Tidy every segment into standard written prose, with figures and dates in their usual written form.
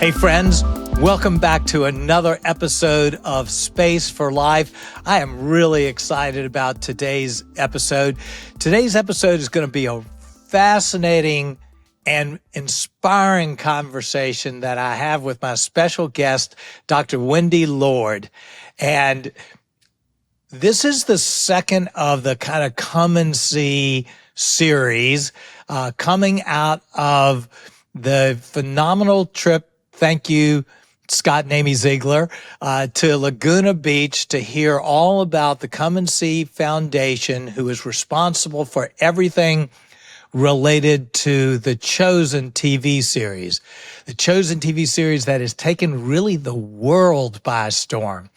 Hey friends, welcome back to another episode of Space for Life. I am really excited about today's episode. Today's episode is going to be a fascinating and inspiring conversation that I have with my special guest, Dr. Wendi Lord. And this is the second of the kind of Come and See series coming out of the phenomenal trip. Thank you, Scott and Amy Ziegler, to Laguna Beach to hear all about the Come and See Foundation, who is responsible for everything related to the Chosen TV series. The Chosen TV series that has taken really the world by storm.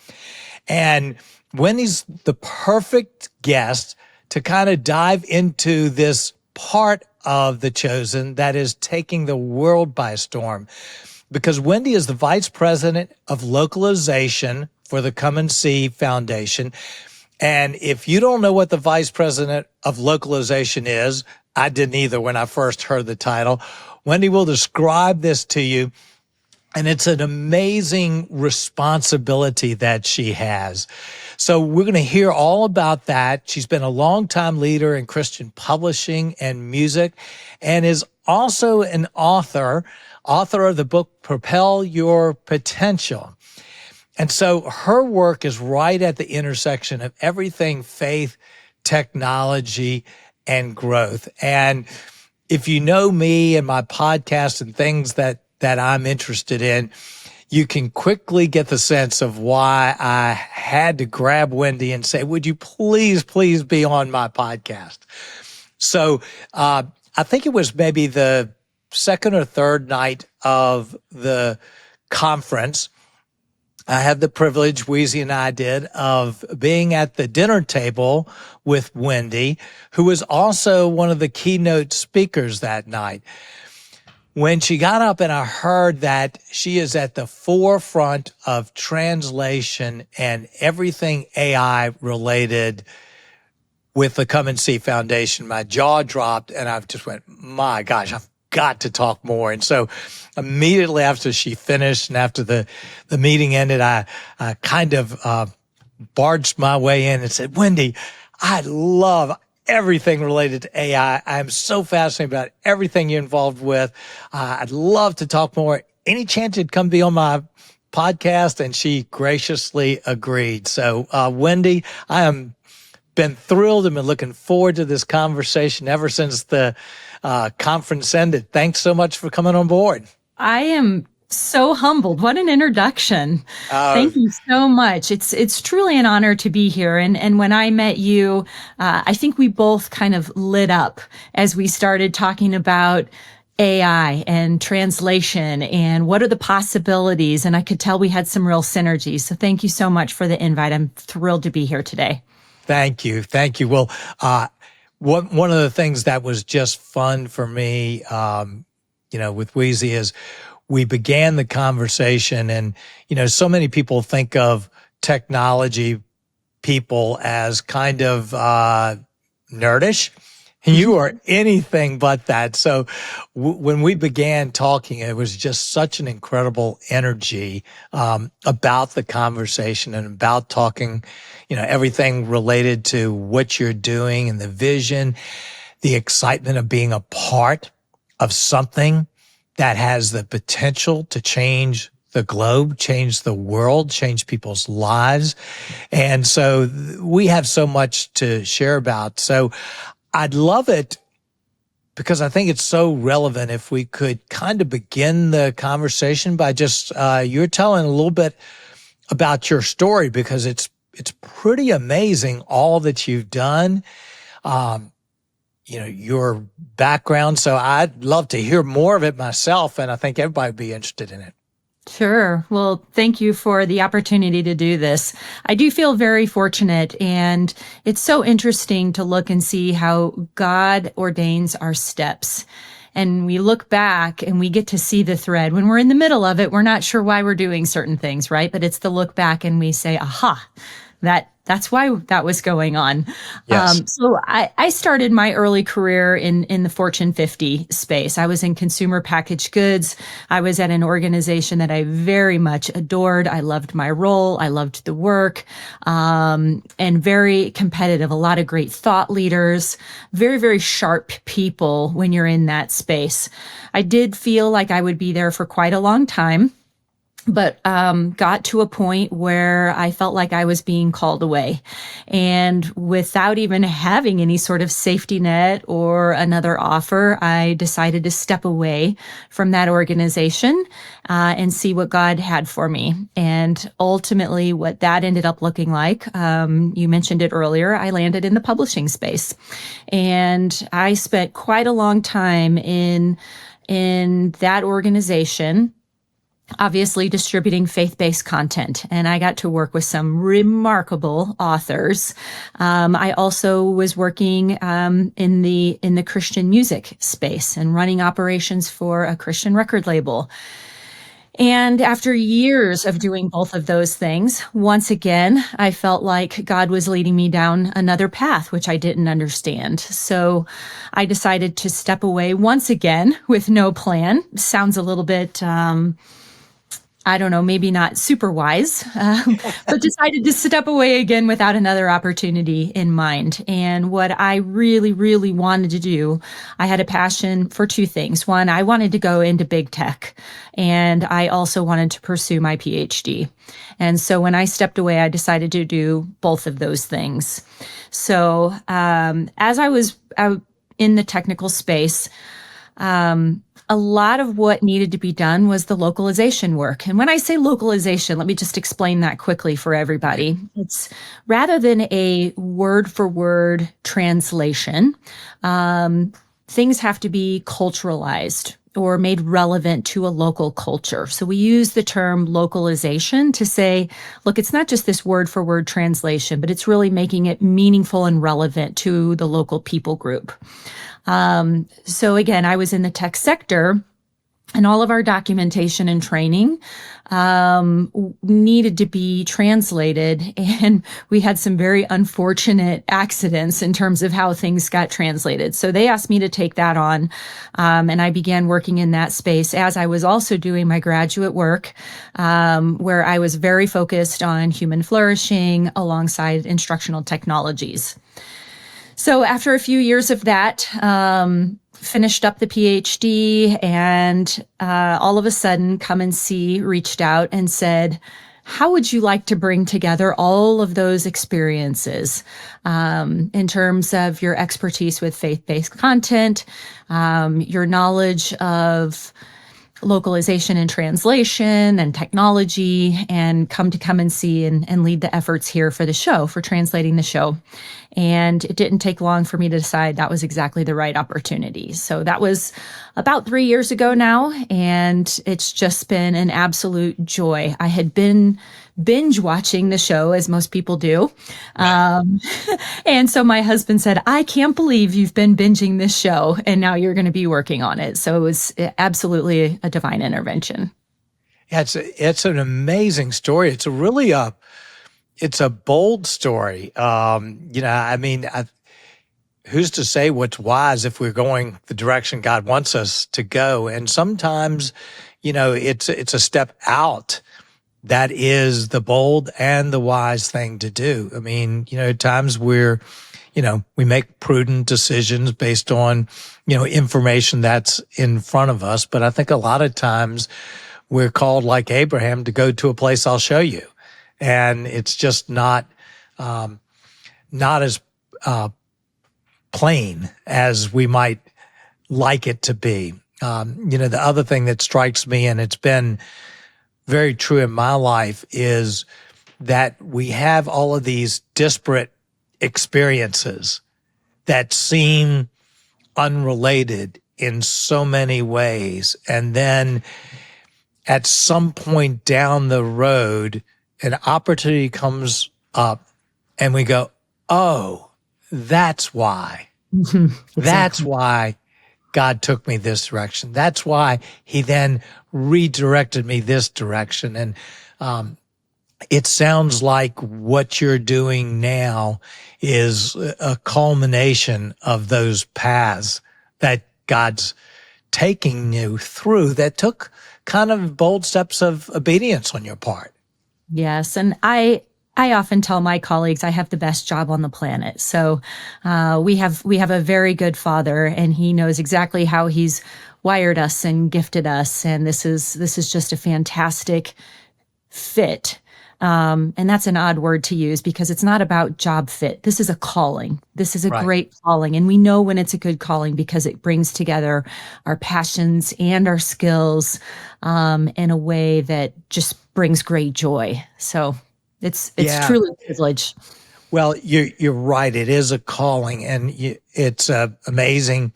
And Wendy's the perfect guest to kind of dive into this part of the Chosen that is taking the world by storm. Because Wendi is the Vice President of Localization for the Come and See Foundation. And if you don't know what the Vice President of Localization is, I didn't either when I first heard the title. Wendi will describe this to you. And it's an amazing responsibility that she has. So we're going to hear all about that. She's been a longtime leader in Christian publishing and music, and is also an author of the book Propel Your Potential. And so her work is right at the intersection of everything faith, technology, and growth. And if you know me and my podcast and things that I'm interested in, you can quickly get the sense of why I had to grab Wendi and say, would you please be on my podcast? So I think it was maybe the second or third night of the conference. I had the privilege, Weezy and I did, of being at the dinner table with Wendi, who was also one of the keynote speakers that night. When she got up and I heard that she is at the forefront of translation and everything AI related with the Come and See Foundation, my jaw dropped and I just went, my gosh, I've got to talk more. And so immediately after she finished and after the meeting ended, I kind of barged my way in and said, Wendi, I love everything related to AI. I'm so fascinated about everything you're involved with. I'd love to talk more. Any chance you'd come be on my podcast? And she graciously agreed. So, Wendi, I am been thrilled and been looking forward to this conversation ever since the conference ended. Thanks so much for coming on board. I am so humbled. What an introduction. Thank you so much. It's truly an honor to be here. And when I met you, I think we both kind of lit up as we started talking about AI and translation and what are the possibilities. And I could tell we had some real synergies. So thank you so much for the invite. I'm thrilled to be here today. Thank you. Well, one of the things that was just fun for me, with Weezy is we began the conversation and, so many people think of technology people as kind of nerdish. You are anything but that. So when we began talking, it was just such an incredible energy about the conversation and about talking, everything related to what you're doing and the vision, the excitement of being a part of something that has the potential to change the globe, change the world, change people's lives. And so we have so much to share about. So I'd love it because I think it's so relevant if we could kind of begin the conversation by just you're telling a little bit about your story, because it's pretty amazing all that you've done. Your background. So I'd love to hear more of it myself, and I think everybody would be interested in it. Sure. Well, thank you for the opportunity to do this. I do feel very fortunate, and it's so interesting to look and see how God ordains our steps. And we look back and we get to see the thread. When we're in the middle of it, we're not sure why we're doing certain things, right? But it's the look back and we say, aha, that's why that was going on. Yes. So I started my early career in the Fortune 50 space. I was in consumer packaged goods. I was at an organization that I very much adored. I loved my role. I loved the work, and very competitive. A lot of great thought leaders, very, very sharp people when you're in that space. I did feel like I would be there for quite a long time, but got to a point where I felt like I was being called away. And without even having any sort of safety net or another offer, I decided to step away from that organization and see what God had for me. And ultimately, what that ended up looking like, you mentioned it earlier, I landed in the publishing space. And I spent quite a long time in that organization, obviously distributing faith-based content. And I got to work with some remarkable authors. I also was working in the Christian music space and running operations for a Christian record label. And after years of doing both of those things, once again, I felt like God was leading me down another path, which I didn't understand. So I decided to step away once again with no plan. Sounds a little bit I don't know, maybe not super wise, but decided to step away again without another opportunity in mind. And what I really, really wanted to do, I had a passion for two things. One, I wanted to go into big tech, and I also wanted to pursue my PhD. And so when I stepped away, I decided to do both of those things. So as I was in the technical space, a lot of what needed to be done was the localization work. And when I say localization, let me just explain that quickly for everybody. It's rather than a word for word translation, things have to be culturalized or made relevant to a local culture. So we use the term localization to say, look, it's not just this word for word translation, but it's really making it meaningful and relevant to the local people group. So again, I was in the tech sector, and all of our documentation and training needed to be translated. And we had some very unfortunate accidents in terms of how things got translated. So they asked me to take that on. And I began working in that space as I was also doing my graduate work, where I was very focused on human flourishing alongside instructional technologies. So after a few years of that, finished up the PhD, and all of a sudden, Come and See reached out and said, how would you like to bring together all of those experiences in terms of your expertise with faith-based content, your knowledge of localization and translation and technology, and come and see and lead the efforts here for the show, for translating the show. And it didn't take long for me to decide that was exactly the right opportunity. So that was about 3 years ago now, and it's just been an absolute joy. I had been binge watching the show, as most people do. And so my husband said, I can't believe you've been binging this show, and now you're going to be working on it. So it was absolutely a divine intervention. Yeah, it's an amazing story. It's a really it's a bold story. I mean, who's to say what's wise if we're going the direction God wants us to go? And sometimes, it's a step out that is the bold and the wise thing to do. I mean, at times we make prudent decisions based on, information that's in front of us. But I think a lot of times we're called, like Abraham, to go to a place I'll show you. And it's just not as plain as we might like it to be. The other thing that strikes me, and it's been very true in my life, is that we have all of these disparate experiences that seem unrelated in so many ways. And then at some point down the road, an opportunity comes up and we go, oh, that's why. Exactly. That's why God took me this direction. That's why he then redirected me this direction. And it sounds like what you're doing now is a culmination of those paths that God's taking you through that took kind of bold steps of obedience on your part. Yes, and I often tell my colleagues I have the best job on the planet. So we have a very good Father, and He knows exactly how He's wired us and gifted us, and this is just a fantastic fit. And that's an odd word to use because it's not about job fit. This is a calling. This is a Right. great calling. And we know when it's a good calling because it brings together our passions and our skills in a way that just brings great joy. So it's Yeah. truly a privilege. Well, you're right. It is a calling, and it's amazing.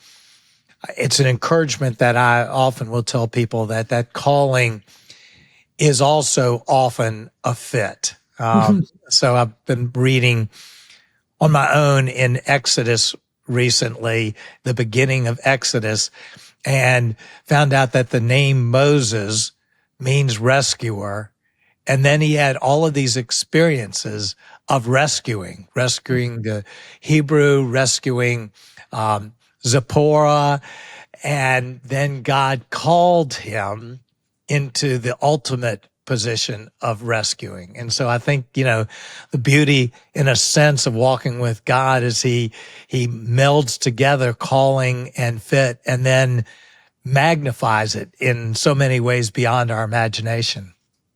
It's an encouragement that I often will tell people that calling is also often a fit. So I've been reading on my own in Exodus recently, the beginning of Exodus, and found out that the name Moses means rescuer. And then he had all of these experiences of rescuing the Hebrew, rescuing Zipporah, and then God called him into the ultimate position of rescuing. And so I think, the beauty in a sense of walking with God is he melds together calling and fit and then magnifies it in so many ways beyond our imagination.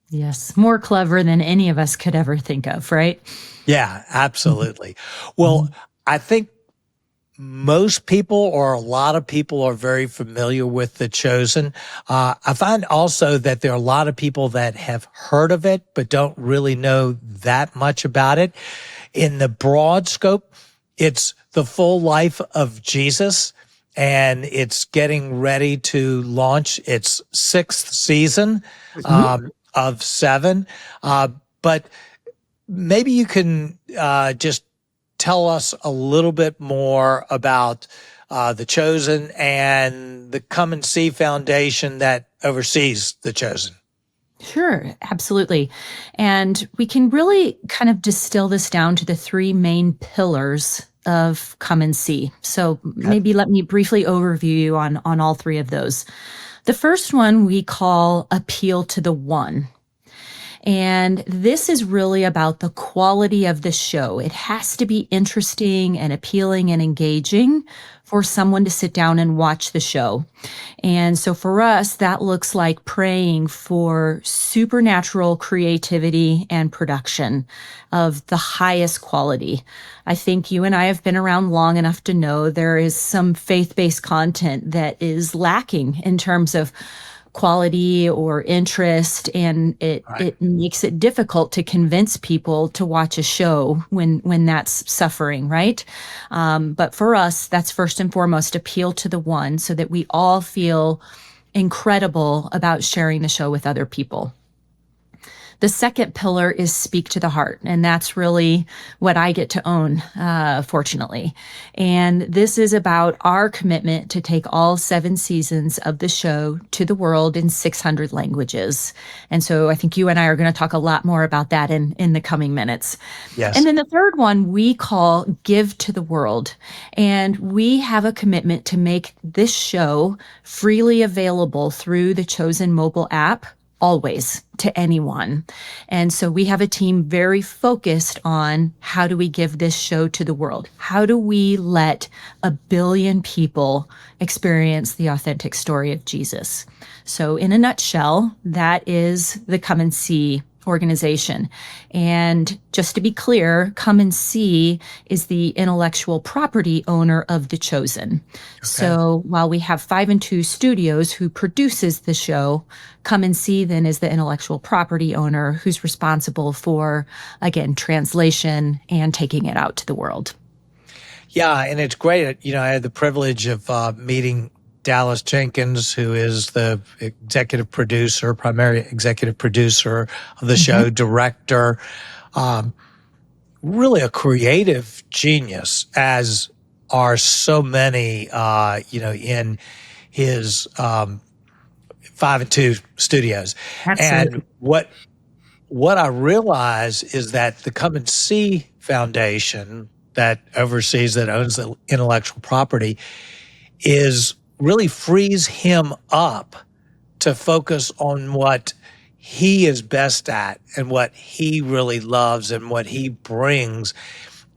Yes, more clever than any of us could ever think of, right? Yeah, absolutely. Well, I think most people or a lot of people are very familiar with The Chosen. I find also that there are a lot of people that have heard of it, but don't really know that much about it. In the broad scope, it's the full life of Jesus, and it's getting ready to launch its 6th season of 7. But maybe you can just tell us a little bit more about The Chosen and the Come and See Foundation that oversees The Chosen. Sure, absolutely. And we can really kind of distill this down to the three main pillars of Come and See. So maybe let me briefly overview you on all three of those. The first one we call Appeal to the One. And this is really about the quality of the show. It has to be interesting and appealing and engaging for someone to sit down and watch the show. And so for us, that looks like praying for supernatural creativity and production of the highest quality. I think you and I have been around long enough to know there is some faith-based content that is lacking in terms of quality or interest, and it makes it difficult to convince people to watch a show when that's suffering, right? But for us, that's first and foremost appeal to the one so that we all feel incredible about sharing the show with other people. The second pillar is speak to the heart, and that's really what I get to own, fortunately. And this is about our commitment to take all 7 seasons of the show to the world in 600 languages. And so I think you and I are going to talk a lot more about that in the coming minutes. Yes. And then the third one we call Give to the World. And we have a commitment to make this show freely available through the Chosen mobile app, always, to anyone. And so we have a team very focused on how do we give this show to the world? How do we let 1 billion people experience the authentic story of Jesus? So in a nutshell, that is the Come and See organization. And just to be clear, Come and See is the intellectual property owner of The Chosen. Okay. So while we have 5 and 2 Studios who produces the show, Come and See then is the intellectual property owner who's responsible for, again, translation and taking it out to the world. Yeah, and it's great. I had the privilege of meeting Dallas Jenkins, who is the primary executive producer of the show, director, really a creative genius, as are so many, in his 5 and 2 Studios. Absolutely. And what I realize is that the Come and See Foundation that oversees, that owns the intellectual property, is really frees him up to focus on what he is best at and what he really loves and what he brings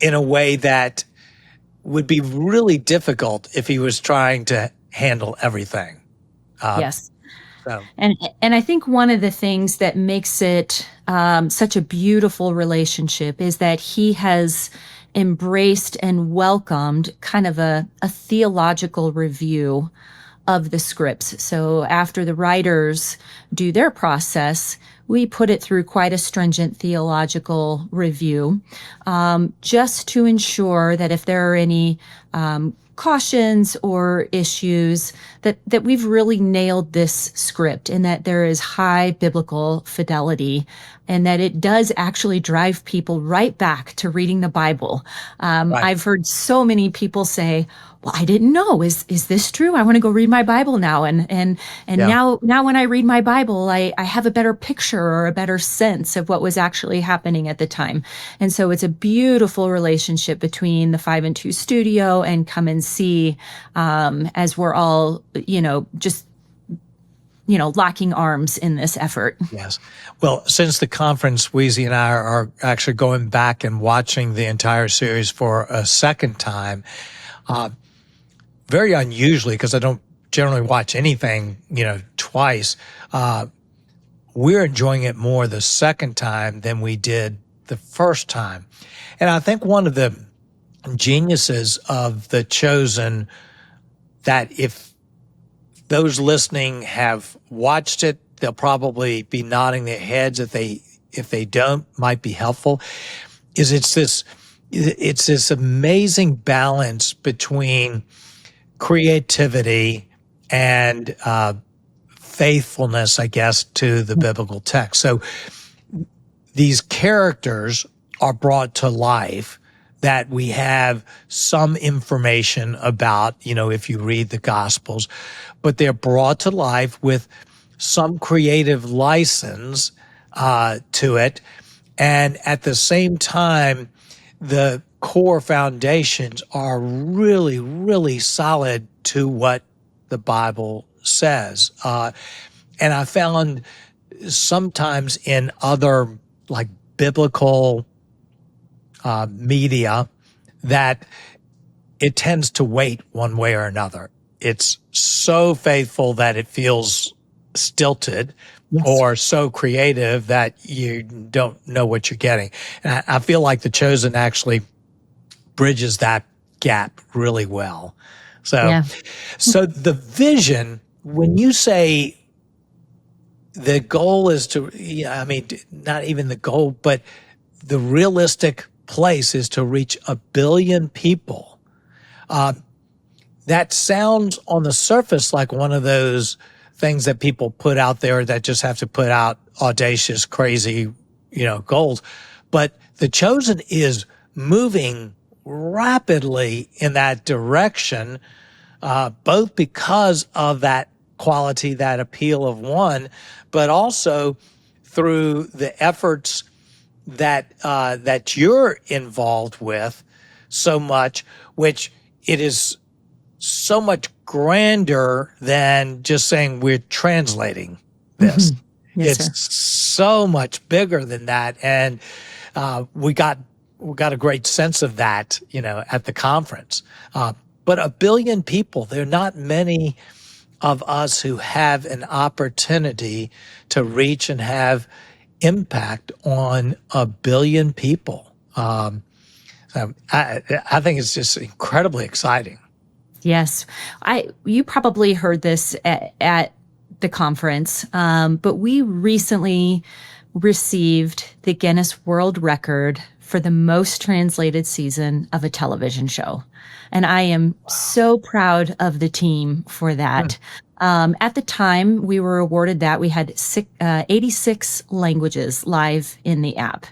in a way that would be really difficult if he was trying to handle everything. Yes. So. And I think one of the things that makes it such a beautiful relationship is that he has embraced and welcomed kind of a theological review of the scripts. So after the writers do their process, we put it through quite a stringent theological review, just to ensure that if there are any cautions or issues, that we've really nailed this script and that there is high biblical fidelity and that it does actually drive people right back to reading the Bible. Right. I've heard so many people say, well, I didn't know. Is this true? I want to go read my Bible now. And now when I read my Bible, I have a better picture or a better sense of what was actually happening at the time. And so it's a beautiful relationship between the 5 and 2 studio and Come and See, as we're all, just locking arms in this effort. Yes. Well, since the conference, Weezy and I are actually going back and watching the entire series for a second time. Very unusually, because I don't generally watch anything, twice. We're enjoying it more the second time than we did the first time. And I think one of the geniuses of The Chosen, that if those listening have watched it, they'll probably be nodding their heads. If they don't, might be helpful, is it's this amazing balance between creativity and faithfulness, I guess, to the biblical text. So these characters are brought to life, that we have some information about, if you read the Gospels, but they're brought to life with some creative license to it. And at the same time, the core foundations are really, really solid to what the Bible says. And I found sometimes in other like biblical media that it tends to weight one way or another. It's so faithful that it feels stilted, yes, or so creative that you don't know what you're getting. And I feel like The Chosen actually bridges that gap really well. So, so the vision, when you say the goal is to, not even the goal, but the realistic place is to reach 1 billion people. That sounds on the surface like one of those things that people put out there that just have to put out audacious, crazy, goals. But The Chosen is moving rapidly in that direction, both because of that quality, that appeal of one, but also through the efforts that you're involved with so much, which it is so much grander than just saying we're translating this. Mm-hmm. Yes, it's sir. so much bigger than that. And we got a great sense of that, at the conference. But 1 billion people, there are not many of us who have an opportunity to reach and have impact on 1 billion people. I think it's just incredibly exciting. Yes. You probably heard this at the conference, but we recently received the Guinness World Record for the most translated season of a television show. And I am so proud of the team for that. At the time we were awarded that, we had 86 languages live in the app.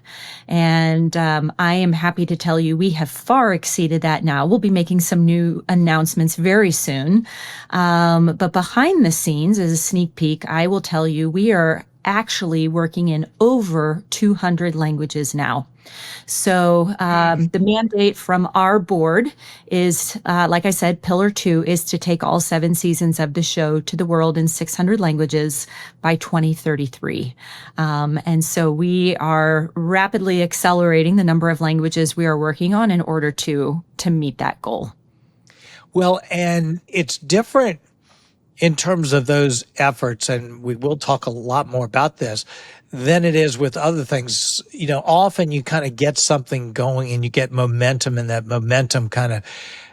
And I am happy to tell you we have far exceeded that now. We'll be making some new announcements very soon. But behind the scenes, as a sneak peek, I will tell you we are actually working in over 200 languages now. So the mandate from our board is, like I said, Pillar 2 is to take all 7 seasons of the show to the world in 600 languages by 2033. And so we are rapidly accelerating the number of languages we are working on in order to meet that goal. Well, and it's different in terms of those efforts, and we will talk a lot more about this, than it is with other things. You know, often you kind of get something going and you get momentum, and that momentum kind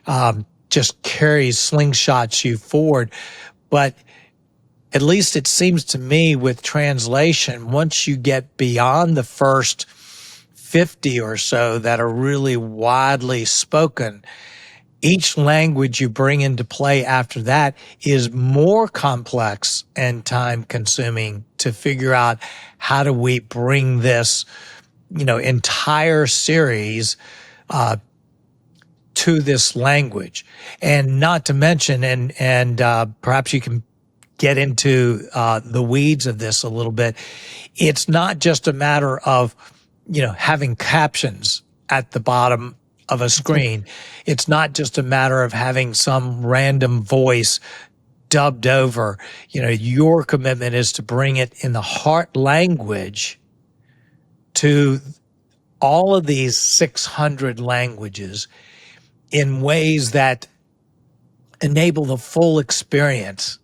of just carries, slingshots you forward. But at least it seems to me with translation, once you get beyond the first 50 or so that are really widely spoken, each language you bring into play after that is more complex and time consuming to figure out how do we bring this, entire series to this language. And not to mention, and perhaps you can get into the weeds of this a little bit, it's not just a matter of, having captions at the bottom of a screen. It's not just a matter of having some random voice dubbed over. Your commitment is to bring it in the heart language to all of these 600 languages in ways that enable the full experience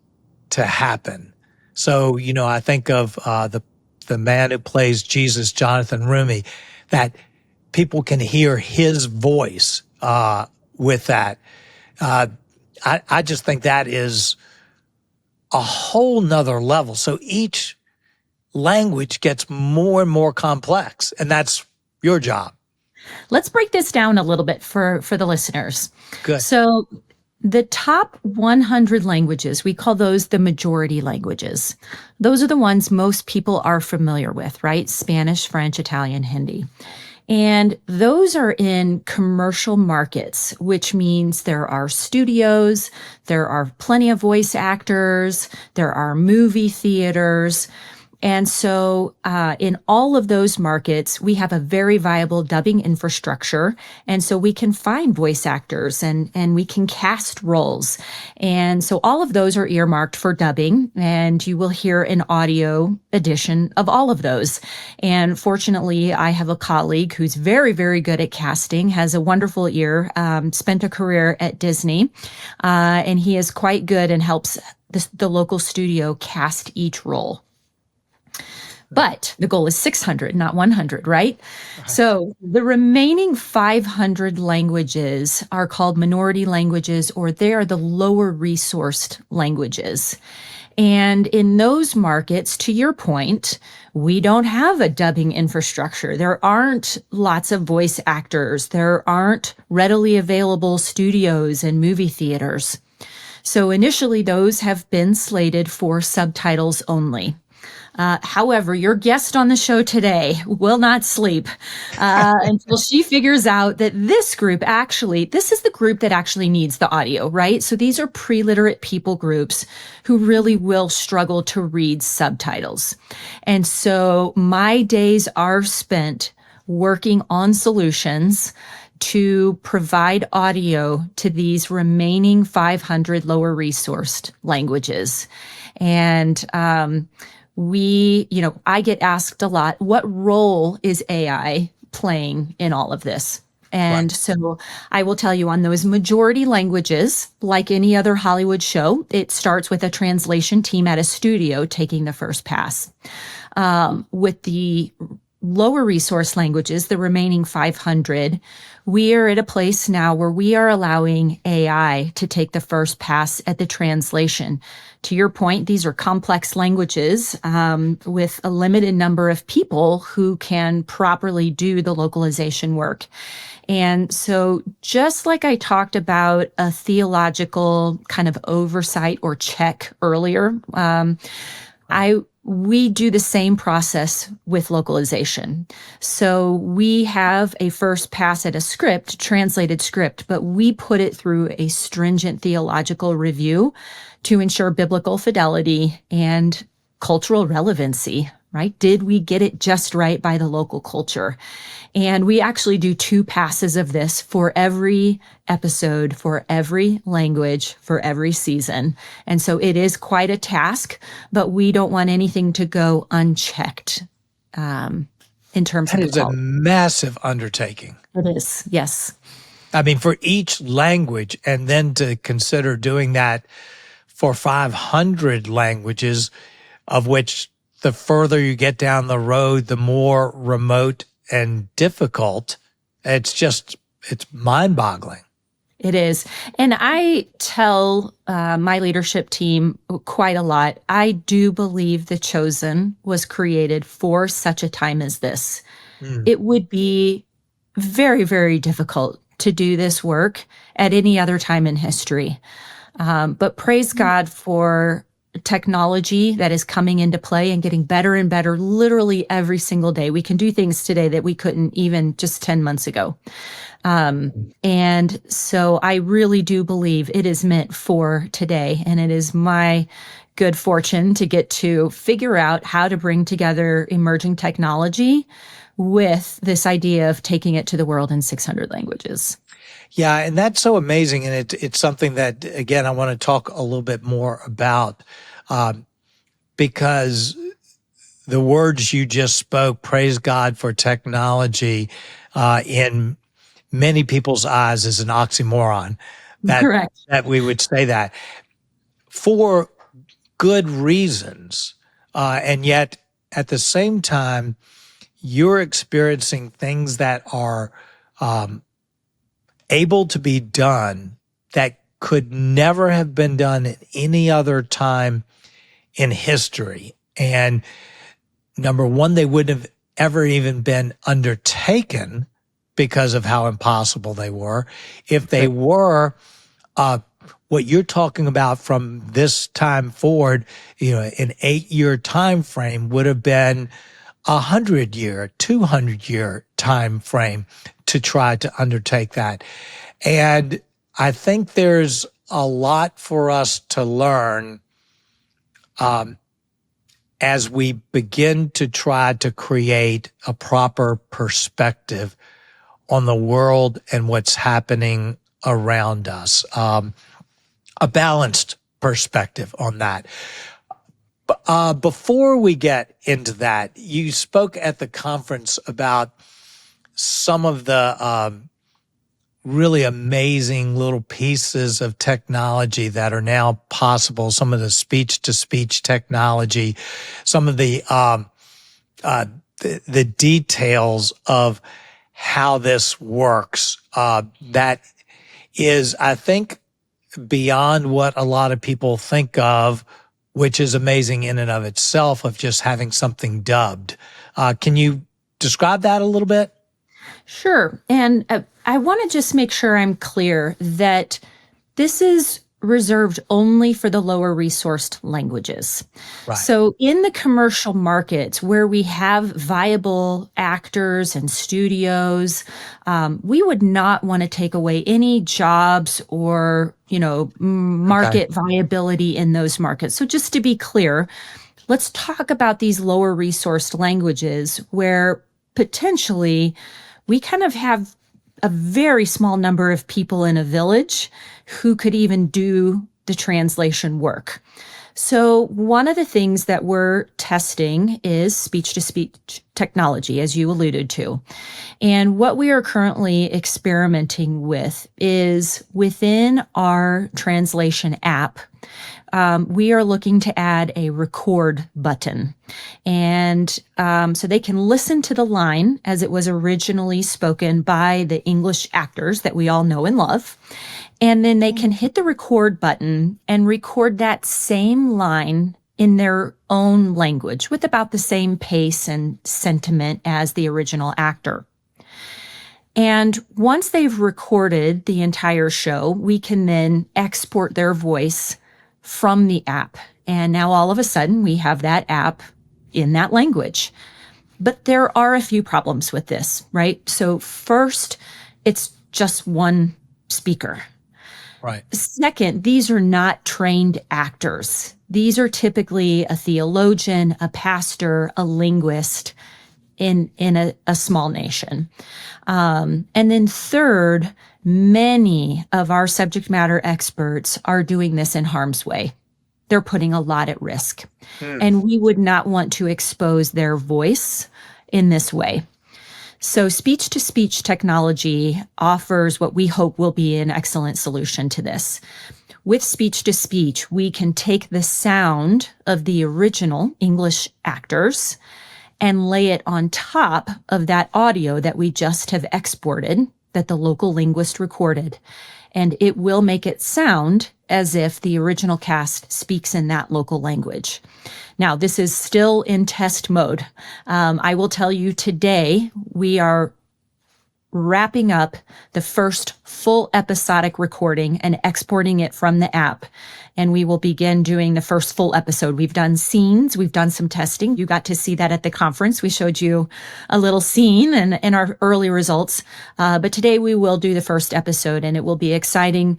to happen. So, I think of the man who plays Jesus, Jonathan Rumi, that people can hear his voice with that. I just think that is a whole nother level. So each language gets more and more complex, and that's your job. Let's break this down a little bit for the listeners. Good. So the top 100 languages, we call those the majority languages. Those are the ones most people are familiar with, right? Spanish, French, Italian, Hindi. And those are in commercial markets, which means there are studios, there are plenty of voice actors, there are movie theaters. And so in all of those markets, we have a very viable dubbing infrastructure. And so we can find voice actors and we can cast roles. And so all of those are earmarked for dubbing, and you will hear an audio edition of all of those. And fortunately, I have a colleague who's very, very good at casting, has a wonderful ear, spent a career at Disney, and he is quite good and helps the local studio cast each role. But the goal is 600, not 100, right? So the remaining 500 languages are called minority languages, or they are the lower resourced languages. And in those markets, to your point, we don't have a dubbing infrastructure. There aren't lots of voice actors. There aren't readily available studios and movie theaters. So initially, those have been slated for subtitles only. However, your guest on the show today will not sleep until she figures out that this is the group that actually needs the audio, right? So these are pre-literate people groups who really will struggle to read subtitles. And so my days are spent working on solutions to provide audio to these remaining 500 lower resourced languages. And, I get asked a lot, what role is AI playing in all of this? And so I will tell you, on those majority languages, like any other Hollywood show, it starts with a translation team at a studio taking the first pass. With the lower resource languages, the remaining 500, we are at a place now where we are allowing AI to take the first pass at the translation. To your point, these are complex languages with a limited number of people who can properly do the localization work. And so just like I talked about a theological kind of oversight or check earlier, we do the same process with localization. So we have a first pass at a script, translated script, but we put it through a stringent theological review to ensure biblical fidelity and cultural relevancy, right? Did we get it just right by the local culture? And we actually do 2 passes of this for every episode, for every language, for every season. And so it is quite a task, but we don't want anything to go unchecked in terms of the quality. That is a massive undertaking. It is, yes. I mean, for each language, and then to consider doing that for 500 languages, of which the further you get down the road, the more remote and difficult. It's mind-boggling. It is. And I tell my leadership team quite a lot. I do believe The Chosen was created for such a time as this. It would be very, very difficult to do this work at any other time in history. But praise God for technology that is coming into play and getting better and better literally every single day. We can do things today that we couldn't even just 10 months ago. And so I really do believe it is meant for today. And it is my good fortune to get to figure out how to bring together emerging technology with this idea of taking it to the world in 600 languages. Yeah, and that's so amazing. And it's something that, again, I want to talk a little bit more about because the words you just spoke, praise God for technology, in many people's eyes is an oxymoron. Correct. That we would say that for good reasons. And yet, at the same time, you're experiencing things that are able to be done that could never have been done at any other time in history. And number one, they wouldn't have ever even been undertaken because of how impossible they were. If they were, what you're talking about from this time forward, an 8-year time frame would have been 100-year, 200-year time frame to try to undertake that. And I think there's a lot for us to learn as we begin to try to create a proper perspective on the world and what's happening around us, a balanced perspective on that. Before we get into that, you spoke at the conference about some of the really amazing little pieces of technology that are now possible, some of the speech-to-speech technology, some of the details of how this works. That is, I think, beyond what a lot of people think of, which is amazing in and of itself, of just having something dubbed. Can you describe that a little bit? Sure. And I want to just make sure I'm clear that this is reserved only for the lower resourced languages. Right. So in the commercial markets where we have viable actors and studios, we would not want to take away any jobs or, market viability in those markets. So just to be clear, let's talk about these lower resourced languages where potentially we kind of have a very small number of people in a village who could even do the translation work. So one of the things that we're testing is speech-to-speech technology, as you alluded to. And what we are currently experimenting with is within our translation app, we are looking to add a record button. And so they can listen to the line as it was originally spoken by the English actors that we all know and love. And then they can hit the record button and record that same line in their own language with about the same pace and sentiment as the original actor. And once they've recorded the entire show, we can then export their voice from the app. And now all of a sudden we have that app in that language. But there are a few problems with this, right? So first, it's just one speaker. Right. Second, these are not trained actors. These are typically a theologian, a pastor, a linguist in a small nation. And then third, many of our subject matter experts are doing this in harm's way. They're putting a lot at risk. And we would not want to expose their voice in this way. So speech-to-speech technology offers what we hope will be an excellent solution to this. With speech-to-speech, we can take the sound of the original English actors and lay it on top of that audio that we just have exported, that the local linguist recorded. And it will make it sound as if the original cast speaks in that local language. Now, this is still in test mode. I will tell you today, we are wrapping up the first full episodic recording and exporting it from the app. And we will begin doing the first full episode. We've done scenes. We've done some testing. You got to see that at the conference. We showed you a little scene and our early results. But today we will do the first episode, and it will be exciting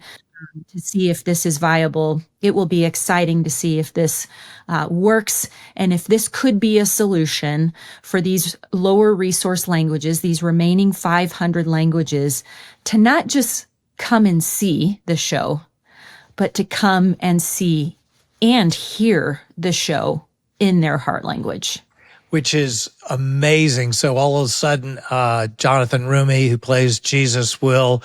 to see if this is viable. It will be exciting to see if this works and if this could be a solution for these lower resource languages, these remaining 500 languages, to not just come and see the show, but to come and see and hear the show in their heart language. Which is amazing. So all of a sudden, Jonathan Rumi, who plays Jesus, will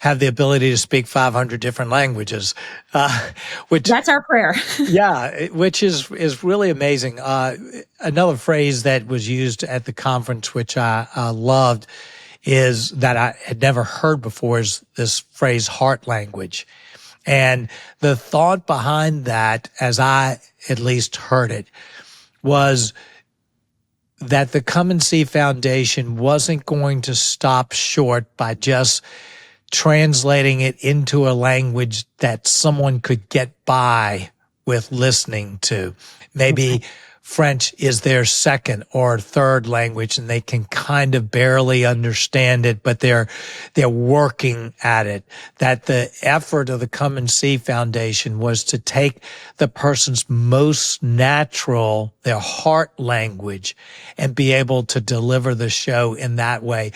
have the ability to speak 500 different languages, which that's our prayer. Yeah, which is really amazing. Another phrase that was used at the conference, which I loved, is that I had never heard before, is this phrase heart language. And the thought behind that, as I at least heard it, was that the Come and See Foundation wasn't going to stop short by just translating it into a language that someone could get by with listening to. Maybe French is their second or third language and they can kind of barely understand it, but they're working at it. That the effort of the Come and See Foundation was to take the person's most natural, their heart language, and be able to deliver the show in that way.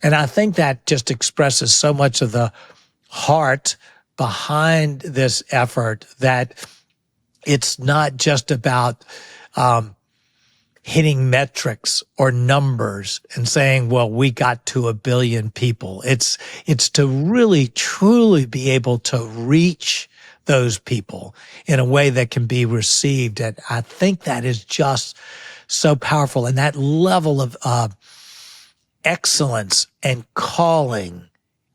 And I think that just expresses so much of the heart behind this effort, that it's not just about hitting metrics or numbers and saying, well, we got to 1 billion people. It's to really, truly be able to reach those people in a way that can be received. And I think that is just so powerful. And that level of excellence and calling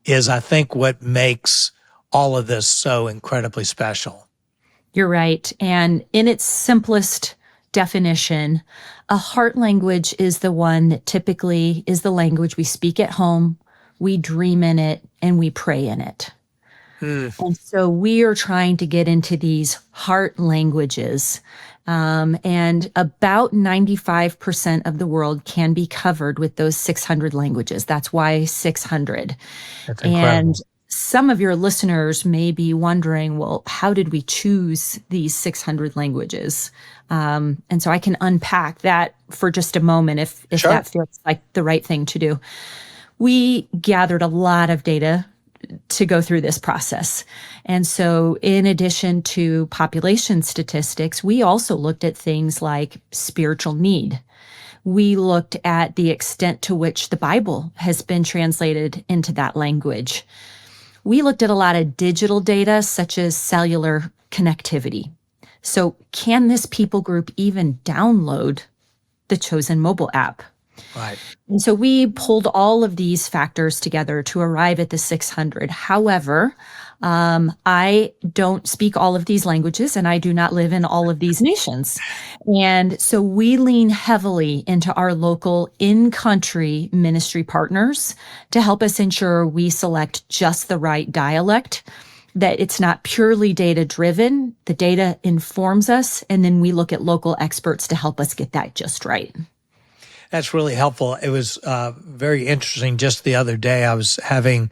is, I think, what makes all of this so incredibly special. You're right. And in its simplest definition, a heart language is the one that typically is the language we speak at home, we dream in it, and we pray in it. And so we are trying to get into these heart languages. And about 95% of the world can be covered with those 600 languages. That's why 600. That's incredible. And some of your listeners may be wondering, well, how did we choose these 600 languages? And so I can unpack that for just a moment if Sure. that feels like the right thing to do. We gathered a lot of data to go through this process. And so in addition to population statistics, we also looked at things like spiritual need. We looked at the extent to which the Bible has been translated into that language. We looked at a lot of digital data, such as cellular connectivity. So can this people group even download the chosen mobile app? Right. And so we pulled all of these factors together to arrive at the 600. However, I don't speak all of these languages and I do not live in all of these nations. And so we lean heavily into our local in-country ministry partners to help us ensure we select just the right dialect, that it's not purely data-driven. The data informs us, and then we look at local experts to help us get that just right. That's really helpful. It was very interesting. Just the other day, I was having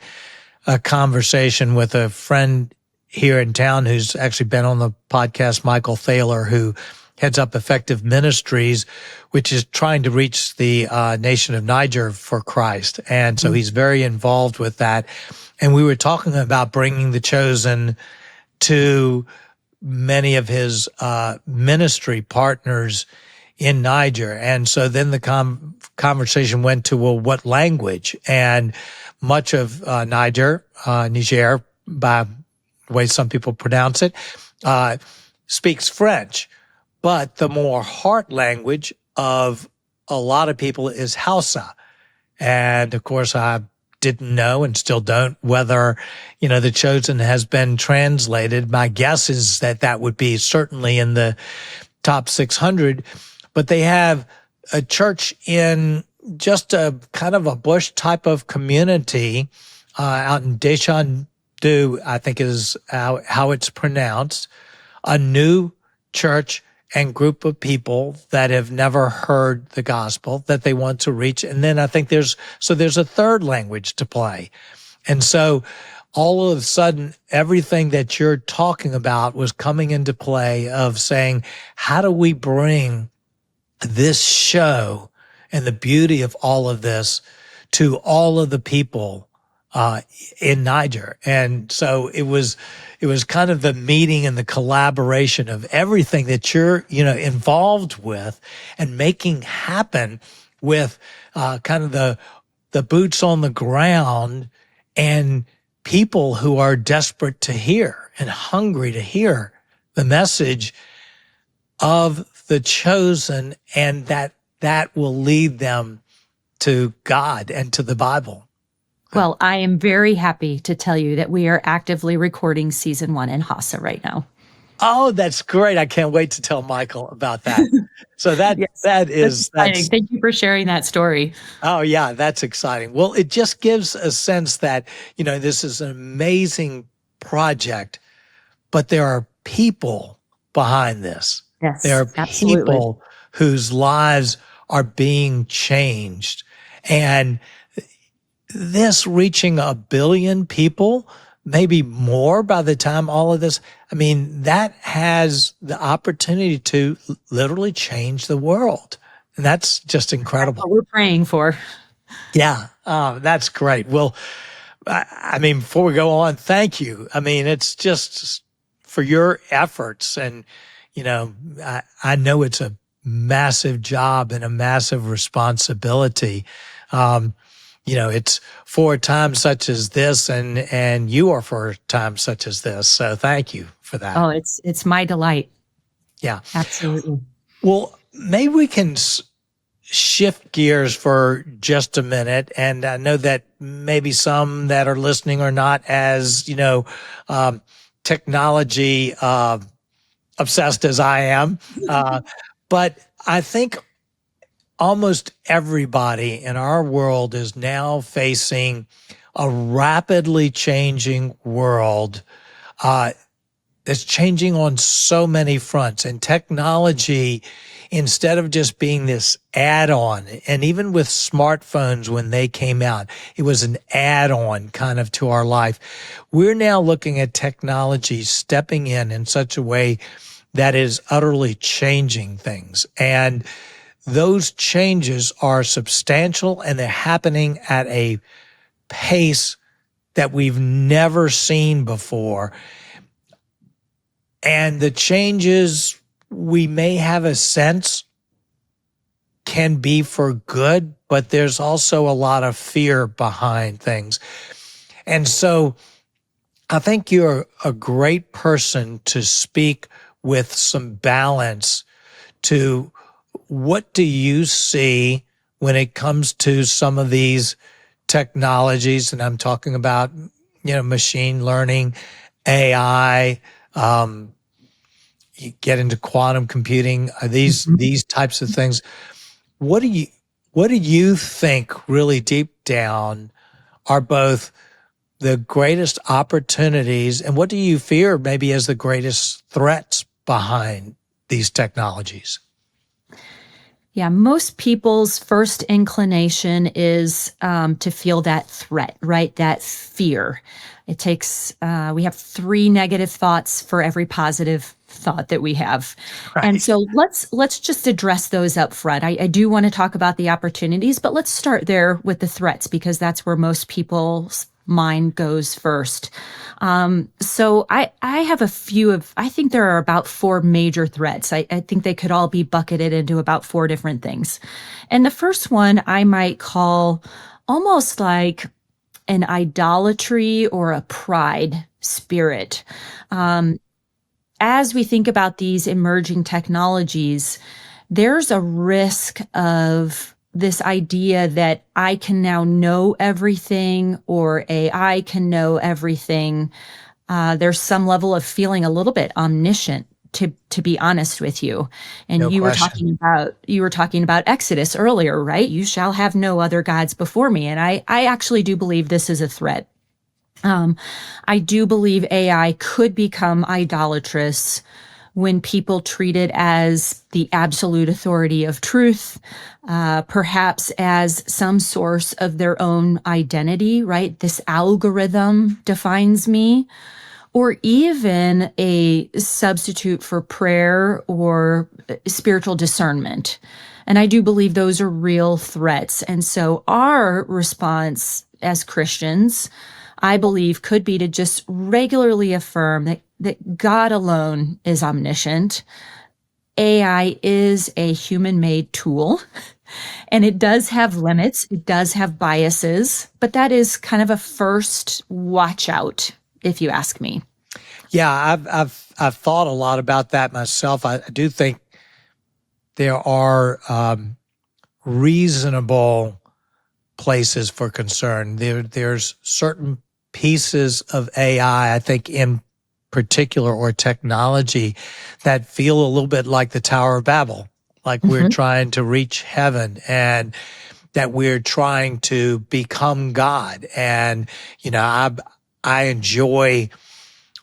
a conversation with a friend here in town who's actually been on the podcast, Michael Thaler, who heads up Effective Ministries, which is trying to reach the nation of Niger for Christ. And so he's very involved with that. And we were talking about bringing the chosen to many of his ministry partners in Niger. And so then the conversation went to, well, what language? And much of Niger, by the way some people pronounce it, speaks French. But the more heart language of a lot of people is Hausa. And of course, I didn't know and still don't whether, the chosen has been translated. My guess is that would be certainly in the top 600. But they have a church in just a kind of a bush type of community out in Deschandu, I think is how it's pronounced, a new church and group of people that have never heard the gospel that they want to reach. And then I think there's a third language to play. And so all of a sudden, everything that you're talking about was coming into play of saying, how do we bring this show and the beauty of all of this to all of the people in Niger? And so it was kind of the meeting and the collaboration of everything that you're, involved with and making happen with kind of the boots on the ground and people who are desperate to hear and hungry to hear the message of the chosen, and that will lead them to God and to the Bible. Well, I am very happy to tell you that we are actively recording season 1 in Hausa right now. Oh, that's great. I can't wait to tell Michael about that. So that's exciting. Thank you for sharing that story. Oh, yeah, that's exciting. Well, it just gives a sense that, this is an amazing project, but there are people behind this. Yes, there are absolutely. People whose lives are being changed. And this reaching 1 billion people, maybe more by the time all of this, that has the opportunity to literally change the world. And that's just incredible. That's what we're praying for. Yeah, that's great. Well, before we go on, thank you. It's just for your efforts. And, I know it's a massive job and a massive responsibility. It's for a time such as this, and you are for a time such as this. So thank you for that. Oh, it's my delight. Yeah, absolutely. Well, maybe we can shift gears for just a minute. And I know that maybe some that are listening are not as, technology obsessed as I am. But I think almost everybody in our world is now facing a rapidly changing world that's changing on so many fronts. And technology, instead of just being this add-on, and even with smartphones when they came out, it was an add-on kind of to our life. We're now looking at technology stepping in such a way that is utterly changing things. And those changes are substantial, and they're happening at a pace that we've never seen before. And the changes, we may have a sense, can be for good, but there's also a lot of fear behind things. And so I think you're a great person to speak with some balance to what do you see when it comes to some of these technologies, and I'm talking about, machine learning, AI, you get into quantum computing, these types of things. What do you think really deep down are both the greatest opportunities, and what do you fear maybe as the greatest threats behind these technologies? Yeah, most people's first inclination is to feel that threat, right? That fear. It takes, we have 3 negative thoughts for every positive thought that we have. And Right. so let's just address those up front. I do want to talk about the opportunities, but let's start there with the threats because that's where most people's mind goes first. So I have a few of, I think there are about 4 major threats. I think they could all be bucketed into about 4 different things. And the first one I might call almost like an idolatry or a pride spirit. As we think about these emerging technologies, there's a risk of this idea that I can now know everything or AI can know everything. There's some level of feeling a little bit omniscient, to be honest with you. And No question. you were talking about Exodus earlier, right? You shall have no other gods before me. And I actually do believe this is a threat. I do believe AI could become idolatrous when people treat it as the absolute authority of truth, perhaps as some source of their own identity, right? This algorithm defines me, or even a substitute for prayer or spiritual discernment. And I do believe those are real threats. And so our response as Christians, I believe, could be to just regularly affirm that God alone is omniscient. AI is a human-made tool, and it does have limits. It does have biases, but that is kind of a first watch out, if you ask me. Yeah, I've thought a lot about that myself. I do think there are reasonable places for concern. There's certain pieces of AI, I think in particular, or technology that feel a little bit like the Tower of Babel, like we're trying to reach heaven and that we're trying to become God. And, I enjoy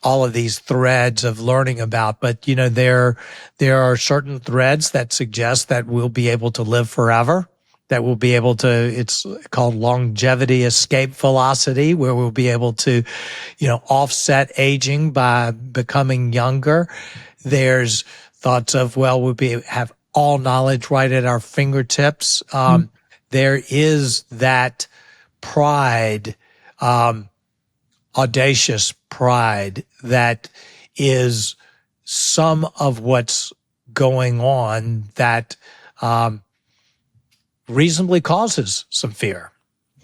all of these threads of learning about, but there are certain threads that suggest that we'll be able to live forever, that we'll be able to, it's called longevity escape velocity, where we'll be able to, offset aging by becoming younger. There's thoughts of, well, have all knowledge right at our fingertips. There is that pride, audacious pride that is some of what's going on that reasonably causes some fear.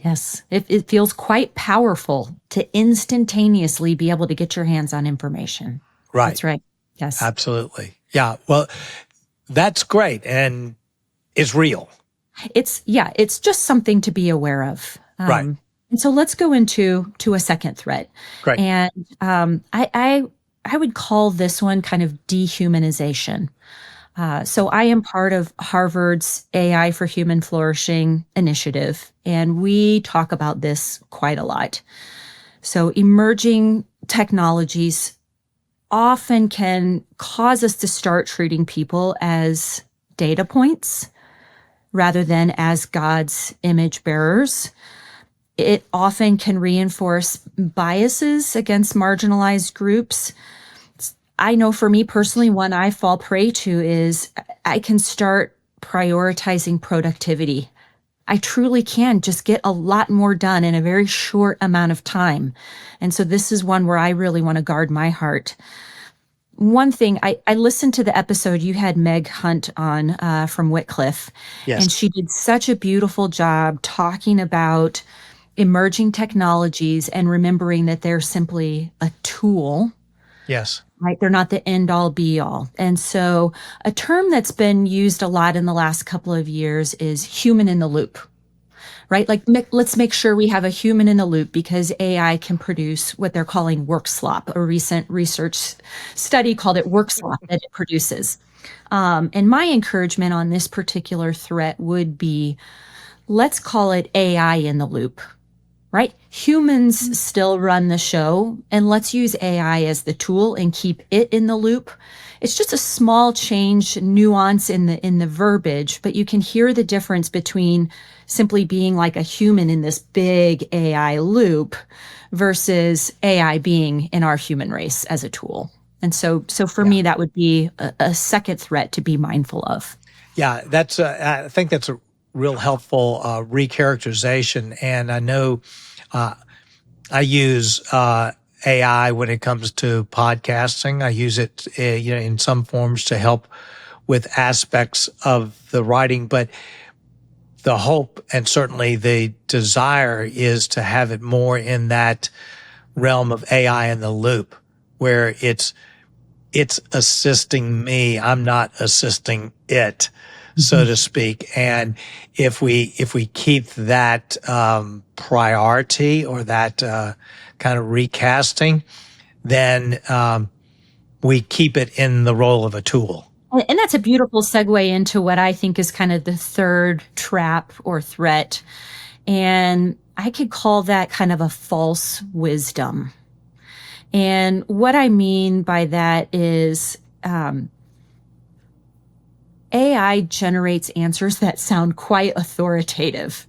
Yes, it feels quite powerful to instantaneously be able to get your hands on information. Right. That's right. Yes. Absolutely. Yeah. Well, that's great. And it's real. It's just something to be aware of. Right. And so let's go into a second threat. Great. And I would call this one kind of dehumanization. So I am part of Harvard's AI for Human Flourishing initiative, and we talk about this quite a lot. So emerging technologies often can cause us to start treating people as data points rather than as God's image bearers. It often can reinforce biases against marginalized groups. I know for me personally, one I fall prey to is I can start prioritizing productivity. I truly can just get a lot more done in a very short amount of time. And so this is one where I really want to guard my heart. One thing, I listened to the episode you had Meg Hunt on from Wycliffe, Yes. And she did such a beautiful job talking about emerging technologies and remembering that they're simply a tool. Yes. Right? They're not the end all be all. And so a term that's been used a lot in the last couple of years is human in the loop, right? Like let's make sure we have a human in the loop because AI can produce what they're calling work slop. A recent research study called it work slop that it produces. And my encouragement on this particular threat would be, let's call it AI in the loop. Right? Humans still run the show, and let's use AI as the tool and keep it in the loop. it's just a small change, nuance in the verbiage, but you can hear the difference between simply being like a human in this big AI loop versus AI being in our human race as a tool. And so for me, that would be a second threat to be mindful of. Yeah, I think that's a real helpful recharacterization. And I know I use AI when it comes to podcasting. I use it, in some forms to help with aspects of the writing, but the hope and certainly the desire is to have it more in that realm of AI in the loop, where it's assisting me. I'm not assisting it, so to speak. And if we keep that priority or that kind of recasting, then we keep it in the role of a tool. And that's a beautiful segue into what I think is kind of the third trap or threat. And I could call that kind of a false wisdom. And what I mean by that is AI generates answers that sound quite authoritative.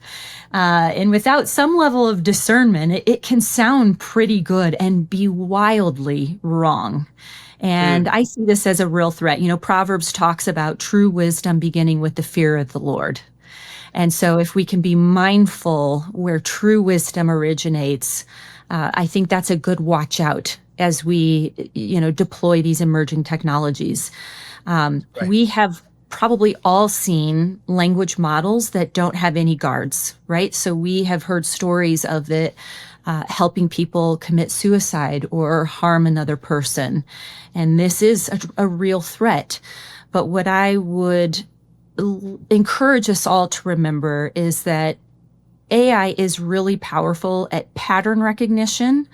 And without some level of discernment, it can sound pretty good and be wildly wrong. And I see this as a real threat. Proverbs talks about true wisdom beginning with the fear of the Lord. And so if we can be mindful where true wisdom originates, I think that's a good watch out as we, deploy these emerging technologies. Right. We have probably all seen language models that don't have any guards, right? So we have heard stories of it helping people commit suicide or harm another person. And this is a real threat. But what I would encourage us all to remember is that AI is really powerful at pattern recognition,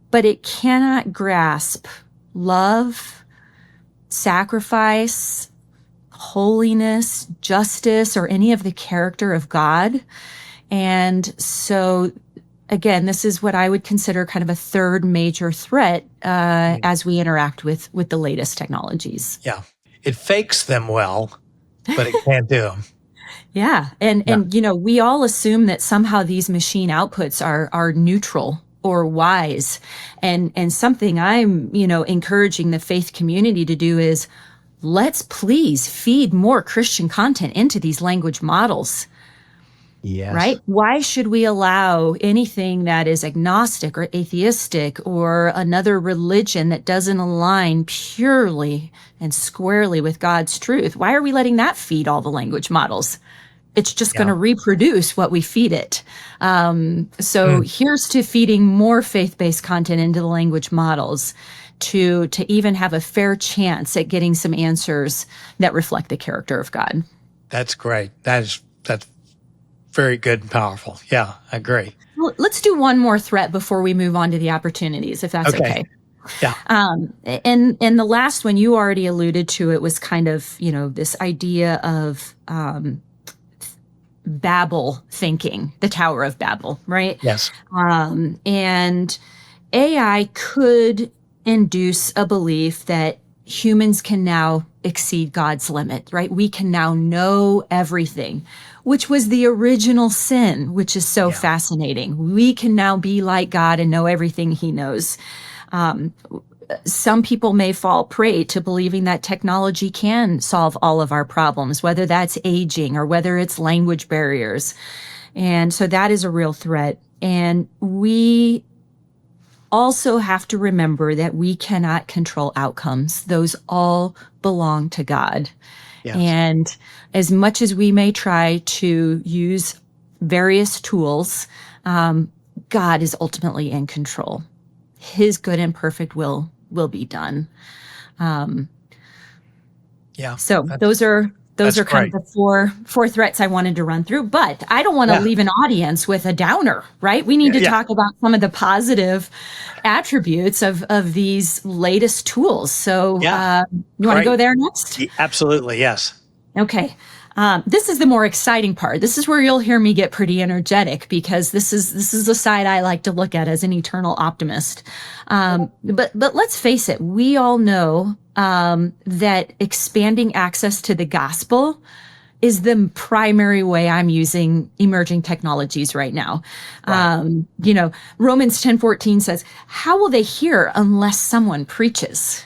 but it cannot grasp love, sacrifice, holiness, justice, or any of the character of God. And so, again, this is what I would consider kind of a third major threat as we interact with the latest technologies. Yeah. It fakes them well, but it can't do them. Yeah. And we all assume that somehow these machine outputs are neutral or wise. And something I'm, encouraging the faith community to do is let's please feed more Christian content into these language models. Yes. Right? Why should we allow anything that is agnostic or atheistic or another religion that doesn't align purely and squarely with God's truth? Why are we letting that feed all the language models? It's just going to reproduce what we feed it. So here's to feeding more faith-based content into the language models to even have a fair chance at getting some answers that reflect the character of God. That's great. That's very good and powerful. Yeah, I agree. Well, let's do one more threat before we move on to the opportunities, if that's okay. Yeah. And the last one you already alluded to, it was kind of, this idea of Babel thinking, the Tower of Babel, right? Yes. And AI could induce a belief that humans can now exceed God's limit, right? We can now know everything, which was the original sin, which is so fascinating. We can now be like God and know everything he knows. Some people may fall prey to believing that technology can solve all of our problems, whether that's aging or whether it's language barriers. And so that is a real threat. And we also have to remember that we cannot control outcomes. Those all belong to God. Yes. And as much as we may try to use various tools, God is ultimately in control. His good and perfect will be done. So those are kind of the four threats I wanted to run through, but I don't want to leave an audience with a downer, right? We need to talk about some of the positive attributes of these latest tools. So you want to go there next? Absolutely. Yes. Okay. This is the more exciting part. This is where you'll hear me get pretty energetic, because this is the side I like to look at as an eternal optimist. But let's face it, we all know that expanding access to the gospel is the primary way I'm using emerging technologies right now. Right. Romans 10:14 says, "How will they hear unless someone preaches?"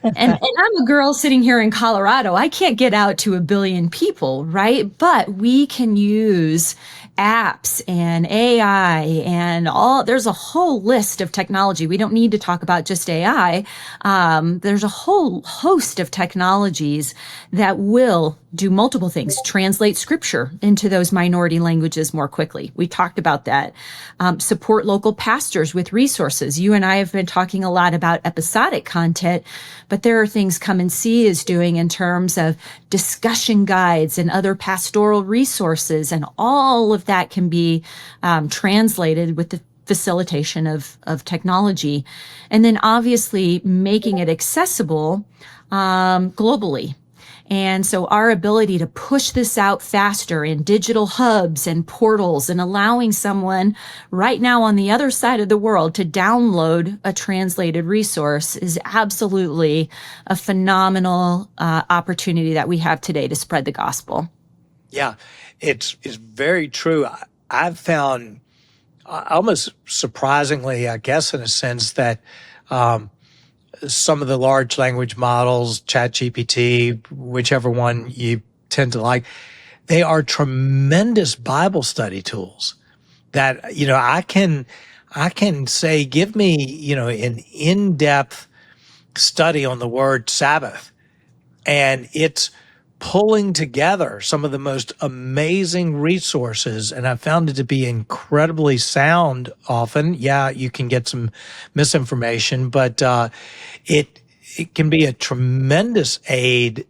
And I'm a girl sitting here in Colorado. I can't get out to a billion people, right? But we can use apps and AI and there's a whole list of technology. We don't need to talk about just AI. There's a whole host of technologies that will do multiple things, translate scripture into those minority languages more quickly. We talked about that. Support local pastors with resources. You and I have been talking a lot about episodic content, but there are things Come and See is doing in terms of discussion guides and other pastoral resources, and all of that can be translated with the facilitation of technology. And then obviously making it accessible globally. And so our ability to push this out faster in digital hubs and portals, and allowing someone right now on the other side of the world to download a translated resource is absolutely a phenomenal opportunity that we have today to spread the gospel. Yeah, it's very true. I've found almost surprisingly, I guess, in a sense, that some of the large language models, ChatGPT, whichever one you tend to like, they are tremendous Bible study tools that, I can say, give me, an in-depth study on the word Sabbath, and it's pulling together some of the most amazing resources. And I found it to be incredibly sound often. Yeah, you can get some misinformation, but it can be a tremendous aid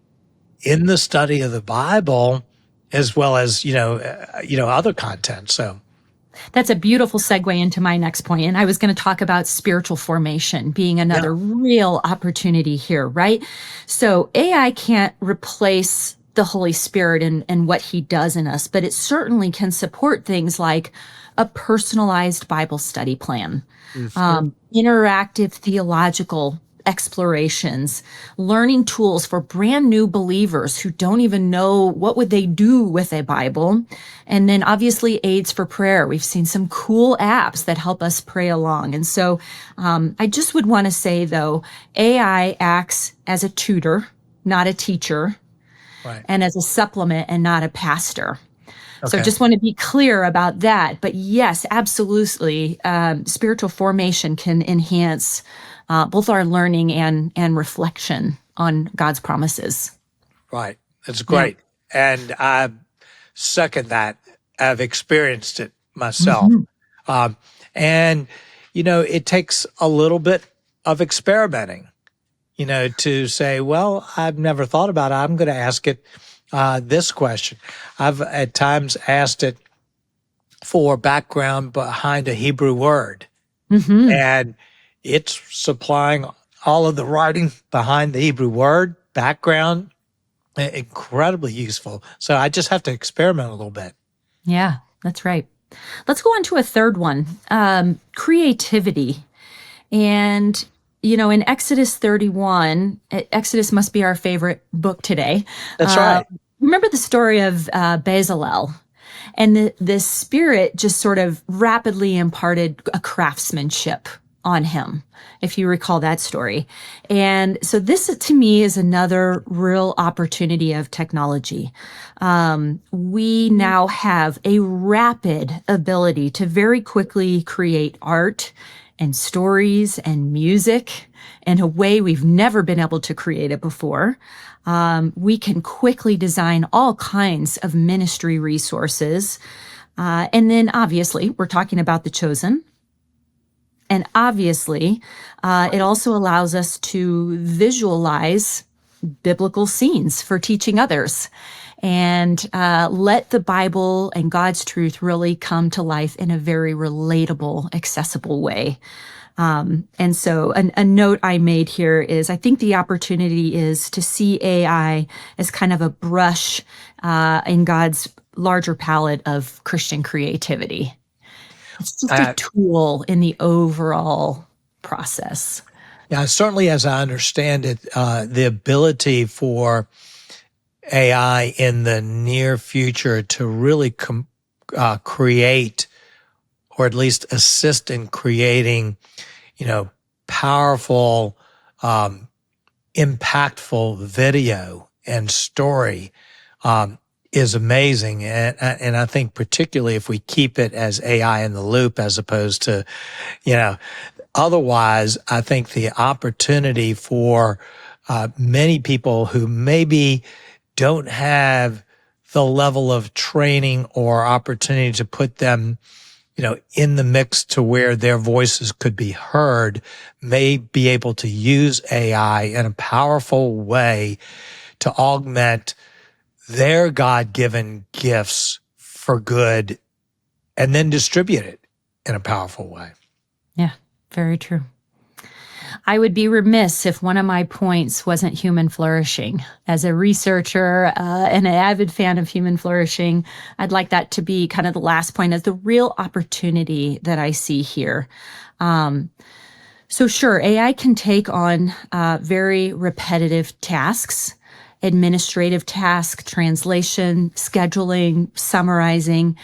in the study of the Bible, as well as, other content. So that's a beautiful segue into my next point. And I was going to talk about spiritual formation being another real opportunity here, right? So AI can't replace the Holy Spirit and what he does in us, but it certainly can support things like a personalized Bible study plan, interactive theological explorations, learning tools for brand new believers who don't even know what would they do with a Bible. And then obviously aids for prayer. We've seen some cool apps that help us pray along. And so I just would want to say, though, AI acts as a tutor, not a teacher, right, and as a supplement and not a pastor. Okay. So just want to be clear about that. But yes, absolutely, spiritual formation can enhance both our learning and reflection on God's promises. Right. That's great. Yeah. And I second that. I've experienced it myself. Mm-hmm. And, it takes a little bit of experimenting, to say, well, I've never thought about it. I'm going to ask it this question. I've at times asked it for background behind a Hebrew word. Mm-hmm. And it's supplying all of the writing behind the Hebrew word, background, incredibly useful. So I just have to experiment a little bit. Yeah, that's right. Let's go on to a third one, creativity. And, in Exodus 31, Exodus must be our favorite book today. That's right. Remember the story of Bezalel? And the Spirit just sort of rapidly imparted a craftsmanship on him, if you recall that story. And so this, to me, is another real opportunity of technology. We now have a rapid ability to very quickly create art and stories and music in a way we've never been able to create it before. We can quickly design all kinds of ministry resources. And then obviously, we're talking about the chosen. And obviously, it also allows us to visualize biblical scenes for teaching others and let the Bible and God's truth really come to life in a very relatable, accessible way. And so a note I made here is I think the opportunity is to see AI as kind of a brush in God's larger palette of Christian creativity. It's just a tool in the overall process. Yeah, certainly as I understand it, the ability for AI in the near future to really create, or at least assist in creating, powerful, impactful video and story is amazing. And I think particularly if we keep it as AI in the loop as opposed to, otherwise, I think the opportunity for many people who maybe don't have the level of training or opportunity to put them, in the mix to where their voices could be heard, may be able to use AI in a powerful way to augment their God-given gifts for good and then distribute it in a powerful way. Yeah, very true. I would be remiss if one of my points wasn't human flourishing. As a researcher and an avid fan of human flourishing, I'd like that to be kind of the last point as the real opportunity that I see here. So sure, AI can take on very repetitive tasks, administrative tasks, translation, scheduling, summarizing.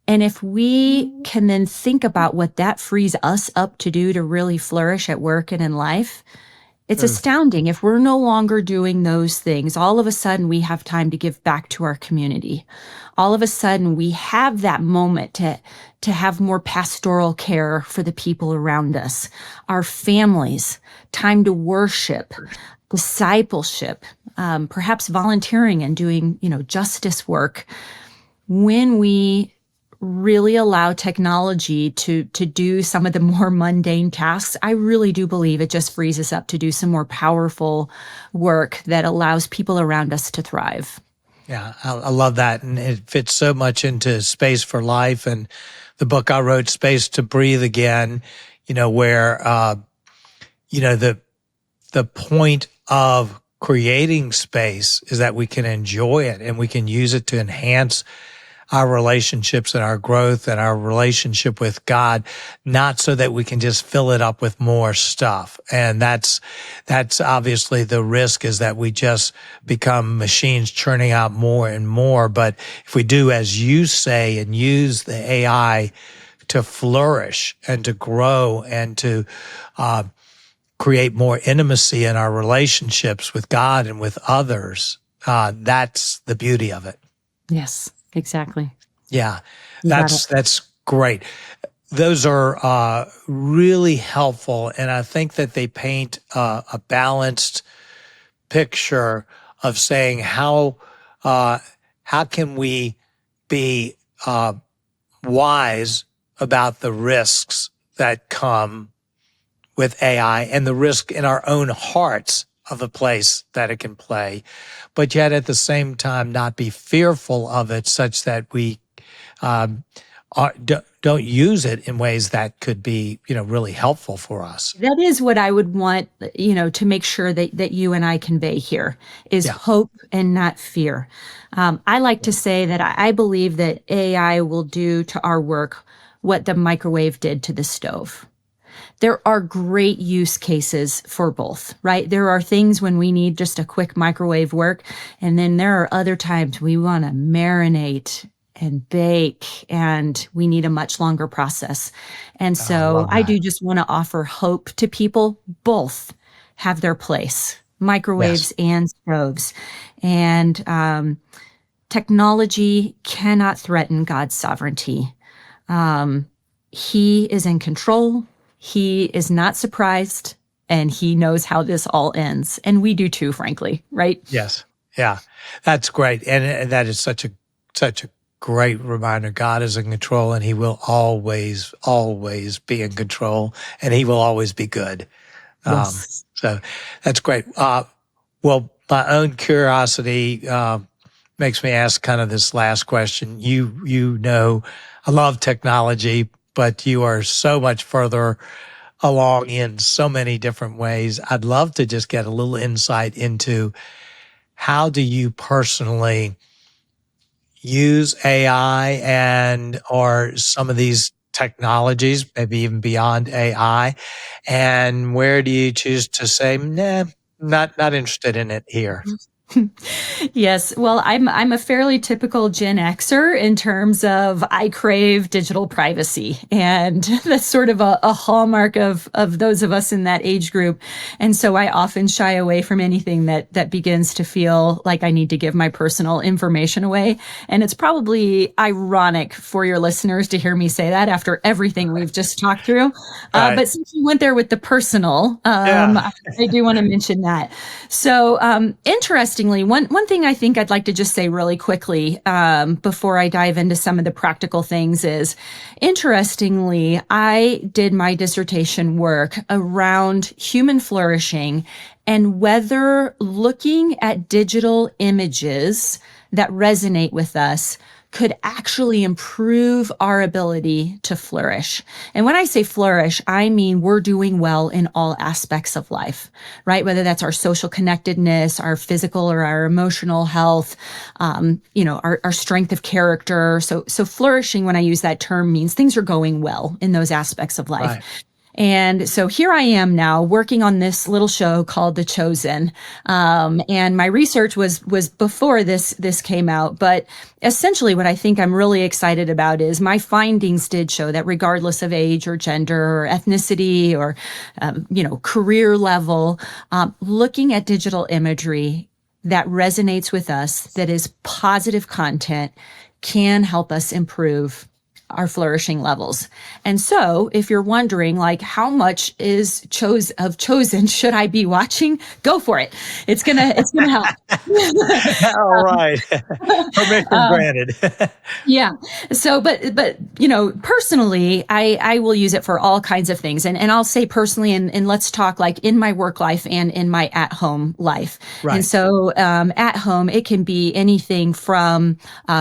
And if we can then think about what that frees us up to do to really flourish at work and in life, it's astounding. If we're no longer doing those things, all of a sudden we have time to give back to our community. All of a sudden we have that moment to have more pastoral care for the people around us, our families, time to worship, discipleship, perhaps volunteering and doing, justice work. When we really allow technology to do some of the more mundane tasks, I really do believe it just frees us up to do some more powerful work that allows people around us to thrive. Yeah, I love that. And it fits so much into Space for Life and the book I wrote, Space to Breathe Again, where, the point of creating space is that we can enjoy it and we can use it to enhance our relationships and our growth and our relationship with God, not so that we can just fill it up with more stuff. And that's obviously the risk, is that we just become machines churning out more and more. But if we do, as you say, and use the AI to flourish and to grow and to create more intimacy in our relationships with God and with others, that's the beauty of it. Yes. Exactly. Yeah, that's great. Those are really helpful, and I think that they paint a balanced picture of saying how can we be wise about the risks that come with AI and the risk in our own hearts of the place that it can play, but yet at the same time not be fearful of it, such that we don't use it in ways that could be, really helpful for us. That is what I would want, to make sure that you and I convey here is hope and not fear. I like to say that I believe that AI will do to our work what the microwave did to the stove. There are great use cases for both, right? There are things when we need just a quick microwave work, and then there are other times we want to marinate and bake, and we need a much longer process. And so I do just want to offer hope to people. Both have their place, microwaves and stoves. And technology cannot threaten God's sovereignty. He is in control. He is not surprised, and he knows how this all ends. And we do too, frankly, right? Yes. Yeah. That's great. And that is such a great reminder. God is in control, and he will always, always be in control, and he will always be good. Yes. So that's great. Well, my own curiosity makes me ask kind of this last question. I love technology, but you are so much further along in so many different ways. I'd love to just get a little insight into how do you personally use AI and or some of these technologies, maybe even beyond AI, and where do you choose to say, nah, not interested in it here? Yes. Well, I'm a fairly typical Gen Xer in terms of I crave digital privacy, and that's sort of a hallmark of those of us in that age group. And so I often shy away from anything that begins to feel like I need to give my personal information away. And it's probably ironic for your listeners to hear me say that after everything we've just talked through. Right. But since you went there with the personal, Yeah. I do want to mention that. So, interestingly, one thing I think I'd like to just say really quickly before I dive into some of the practical things is, interestingly, I did my dissertation work around human flourishing and whether looking at digital images that resonate with us could actually improve our ability to flourish. And when I say flourish, I mean we're doing well in all aspects of life, right? Whether that's our social connectedness, our physical or our emotional health, our strength of character. So flourishing, when I use that term, means things are going well in those aspects of life. Right. And so here I am now working on this little show called The Chosen. And my research was before this came out. But essentially what I think I'm really excited about is my findings did show that regardless of age or gender or ethnicity or, career level, looking at digital imagery that resonates with us, that is positive content, can help us improve our flourishing levels. And so if you're wondering, like, how much is Chosen should I be watching? Go for it. It's gonna help. All right. Permission granted. Yeah. So, but personally, I will use it for all kinds of things. And I'll say personally, and let's talk like in my work life and in my at home life. Right. And so at home, it can be anything from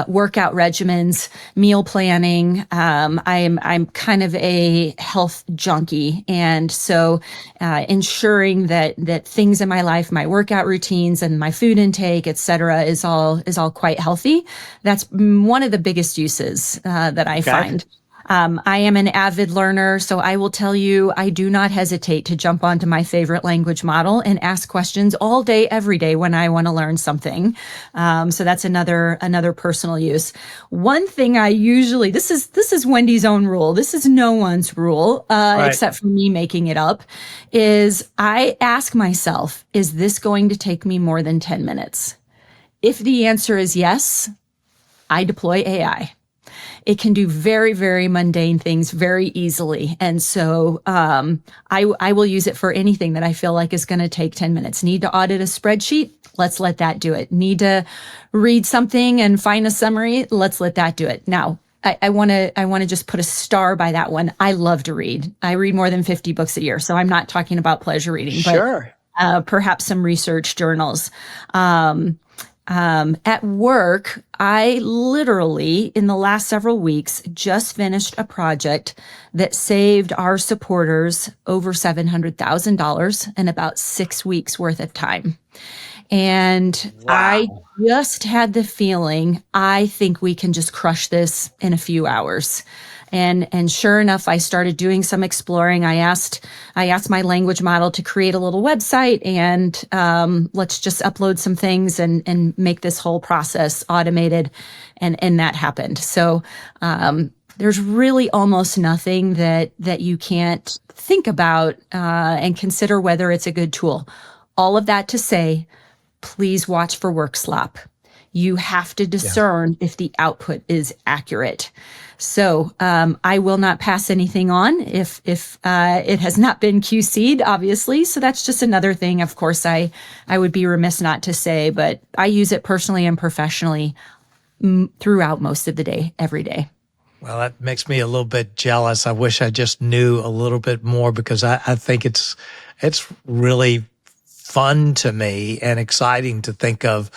workout regimens, meal planning. I'm kind of a health junkie. And so ensuring that things in my life, my workout routines and my food intake, et cetera, is all quite healthy. That's one of the biggest uses that I find. I am an avid learner, so I will tell you, I do not hesitate to jump onto my favorite language model and ask questions all day, every day when I want to learn something. So that's another personal use. One thing I usually, this is Wendy's own rule. This is no one's rule, Right. except for me making it up, is I ask myself, is this going to take me more than 10 minutes? If the answer is yes, I deploy AI. It can do very, very mundane things very easily. And so I will use it for anything that I feel like is going to take 10 minutes. Need to audit a spreadsheet? Let's let that do it. Need to read something and find a summary? Let's let that do it. Now, I want to just put a star by that one. I love to read. I read more than 50 books a year. So I'm not talking about pleasure reading, Sure. but perhaps some research journals. At work, I literally, in the last several weeks, just finished a project that saved our supporters over $700,000 in about 6 weeks worth of time. And Wow. I just had the feeling, I think we can just crush this in a few hours. And sure enough, I started doing some exploring. I asked my language model to create a little website and let's just upload some things and make this whole process automated. And that happened. So there's really almost nothing that you can't think about and consider whether it's a good tool. All of that to say, please watch for work slop. You have to discern if the output is accurate. So I will not pass anything on if it has not been QC'd, obviously. So that's just another thing, of course, I would be remiss not to say, but I use it personally and professionally throughout most of the day, every day. Well, that makes me a little bit jealous. I wish I just knew a little bit more because I think it's really fun to me and exciting to think of,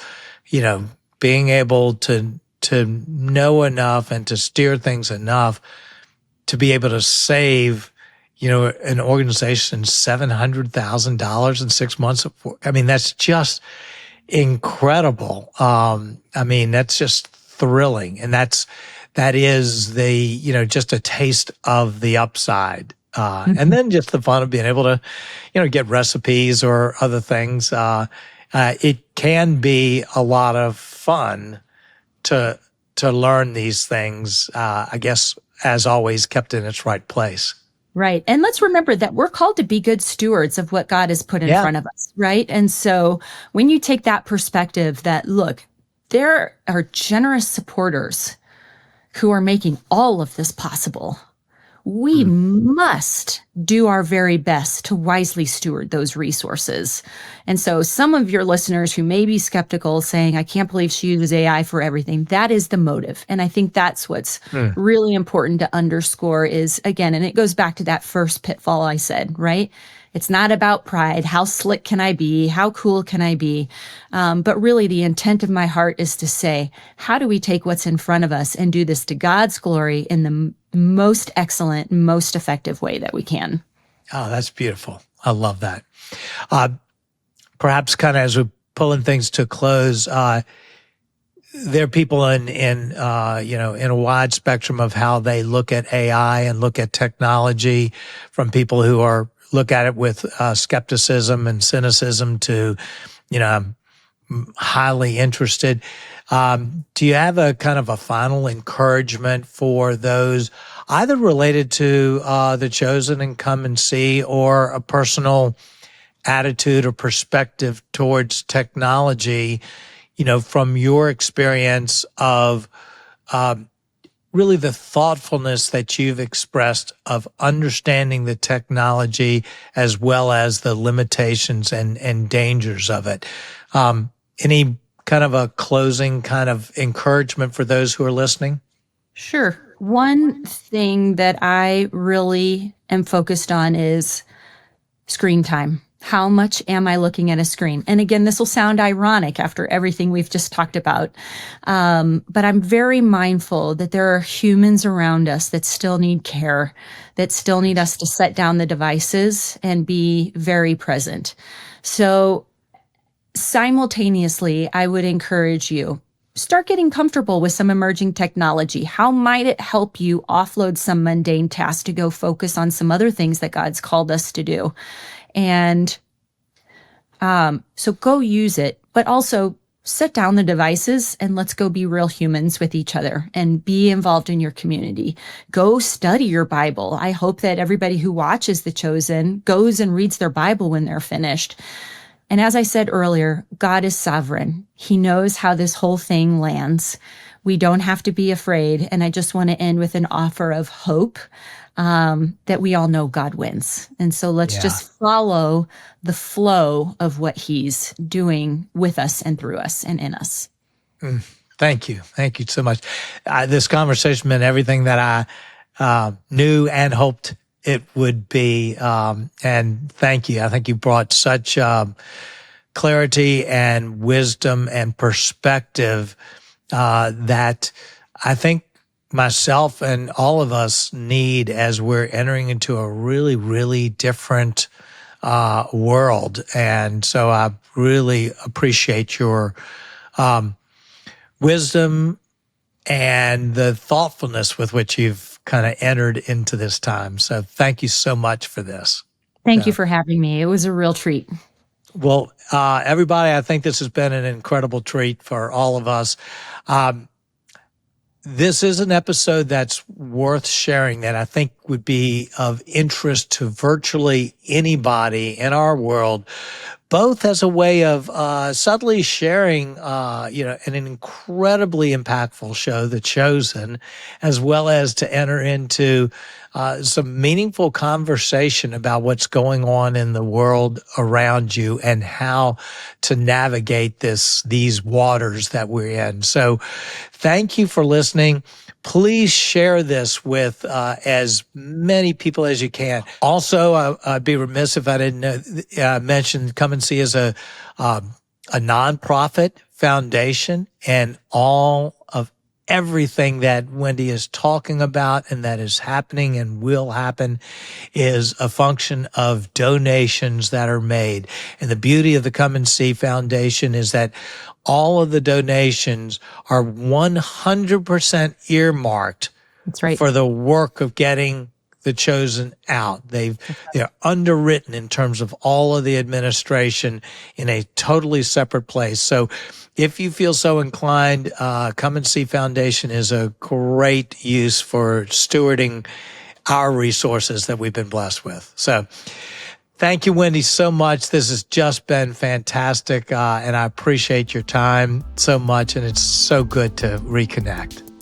being able to know enough and to steer things enough to be able to save an organization $700,000 in 6 months. I mean, that's just incredible. That's just thrilling. And that is just a taste of the upside. And then just the fun of being able to, get recipes or other things. It can be a lot of fun to learn these things, I guess, as always, kept in its right place. Right. And let's remember that we're called to be good stewards of what God has put in front of us, right? And so when you take that perspective that, look, there are generous supporters who are making all of this possible, we must do our very best to wisely steward those resources. And so some of your listeners who may be skeptical saying, I can't believe she uses AI for everything, that is the motive. And I think that's what's really important to underscore is, again, and it goes back to that first pitfall I said, right? It's not about pride. How slick can I be? How cool can I be? But really the intent of my heart is to say, how do we take what's in front of us and do this to God's glory in the most excellent, most effective way that we can? Oh, that's beautiful. I love that. Perhaps kind of as we're pulling things to a close, there are people in a wide spectrum of how they look at AI and look at technology, from people who look at it with skepticism and cynicism to, highly interested. Do you have a kind of a final encouragement for those either related to The Chosen and Come and See, or a personal attitude or perspective towards technology, from your experience of really the thoughtfulness that you've expressed of understanding the technology as well as the limitations and dangers of it? Any kind of a closing kind of encouragement for those who are listening? Sure. One thing that I really am focused on is screen time. How much am I looking at a screen? And again, this will sound ironic after everything we've just talked about. But I'm very mindful that there are humans around us that still need care, that still need us to set down the devices and be very present. So simultaneously, I would encourage you, start getting comfortable with some emerging technology. How might it help you offload some mundane tasks to go focus on some other things that God's called us to do? And so go use it, but also set down the devices and let's go be real humans with each other and be involved in your community. Go study your Bible. I hope that everybody who watches The Chosen goes and reads their Bible when they're finished. And as I said earlier, God is sovereign. He knows how this whole thing lands. We don't have to be afraid. And I just want to end with an offer of hope that we all know God wins. And so let's just follow the flow of what he's doing with us and through us and in us. Thank you. Thank you so much. This conversation meant everything that I knew and hoped it would be. And thank you. I think you brought such clarity and wisdom and perspective that I think myself and all of us need as we're entering into a really, really different world. And so I really appreciate your wisdom and the thoughtfulness with which you've kind of entered into this time. So thank you so much for this. Thank you for having me. It was a real treat. Well, everybody, I think this has been an incredible treat for all of us. This is an episode that's worth sharing that I think would be of interest to virtually anybody in our world, both as a way of subtly sharing, an incredibly impactful show, The Chosen, as well as to enter into some meaningful conversation about what's going on in the world around you and how to navigate these waters that we're in. So thank you for listening. Please share this with as many people as you can. Also, I'd be remiss if I didn't mention Come and See as a nonprofit foundation, and all of everything that Wendi is talking about and that is happening and will happen is a function of donations that are made. And the beauty of the Come and See Foundation is that all of the donations are 100% earmarked That's right. for the work of getting the chosen out. They're underwritten in terms of all of the administration in a totally separate place. So if you feel so inclined, Come and See Foundation is a great use for stewarding our resources that we've been blessed with. So thank you, Wendi, so much. This has just been fantastic, and I appreciate your time so much, and it's so good to reconnect.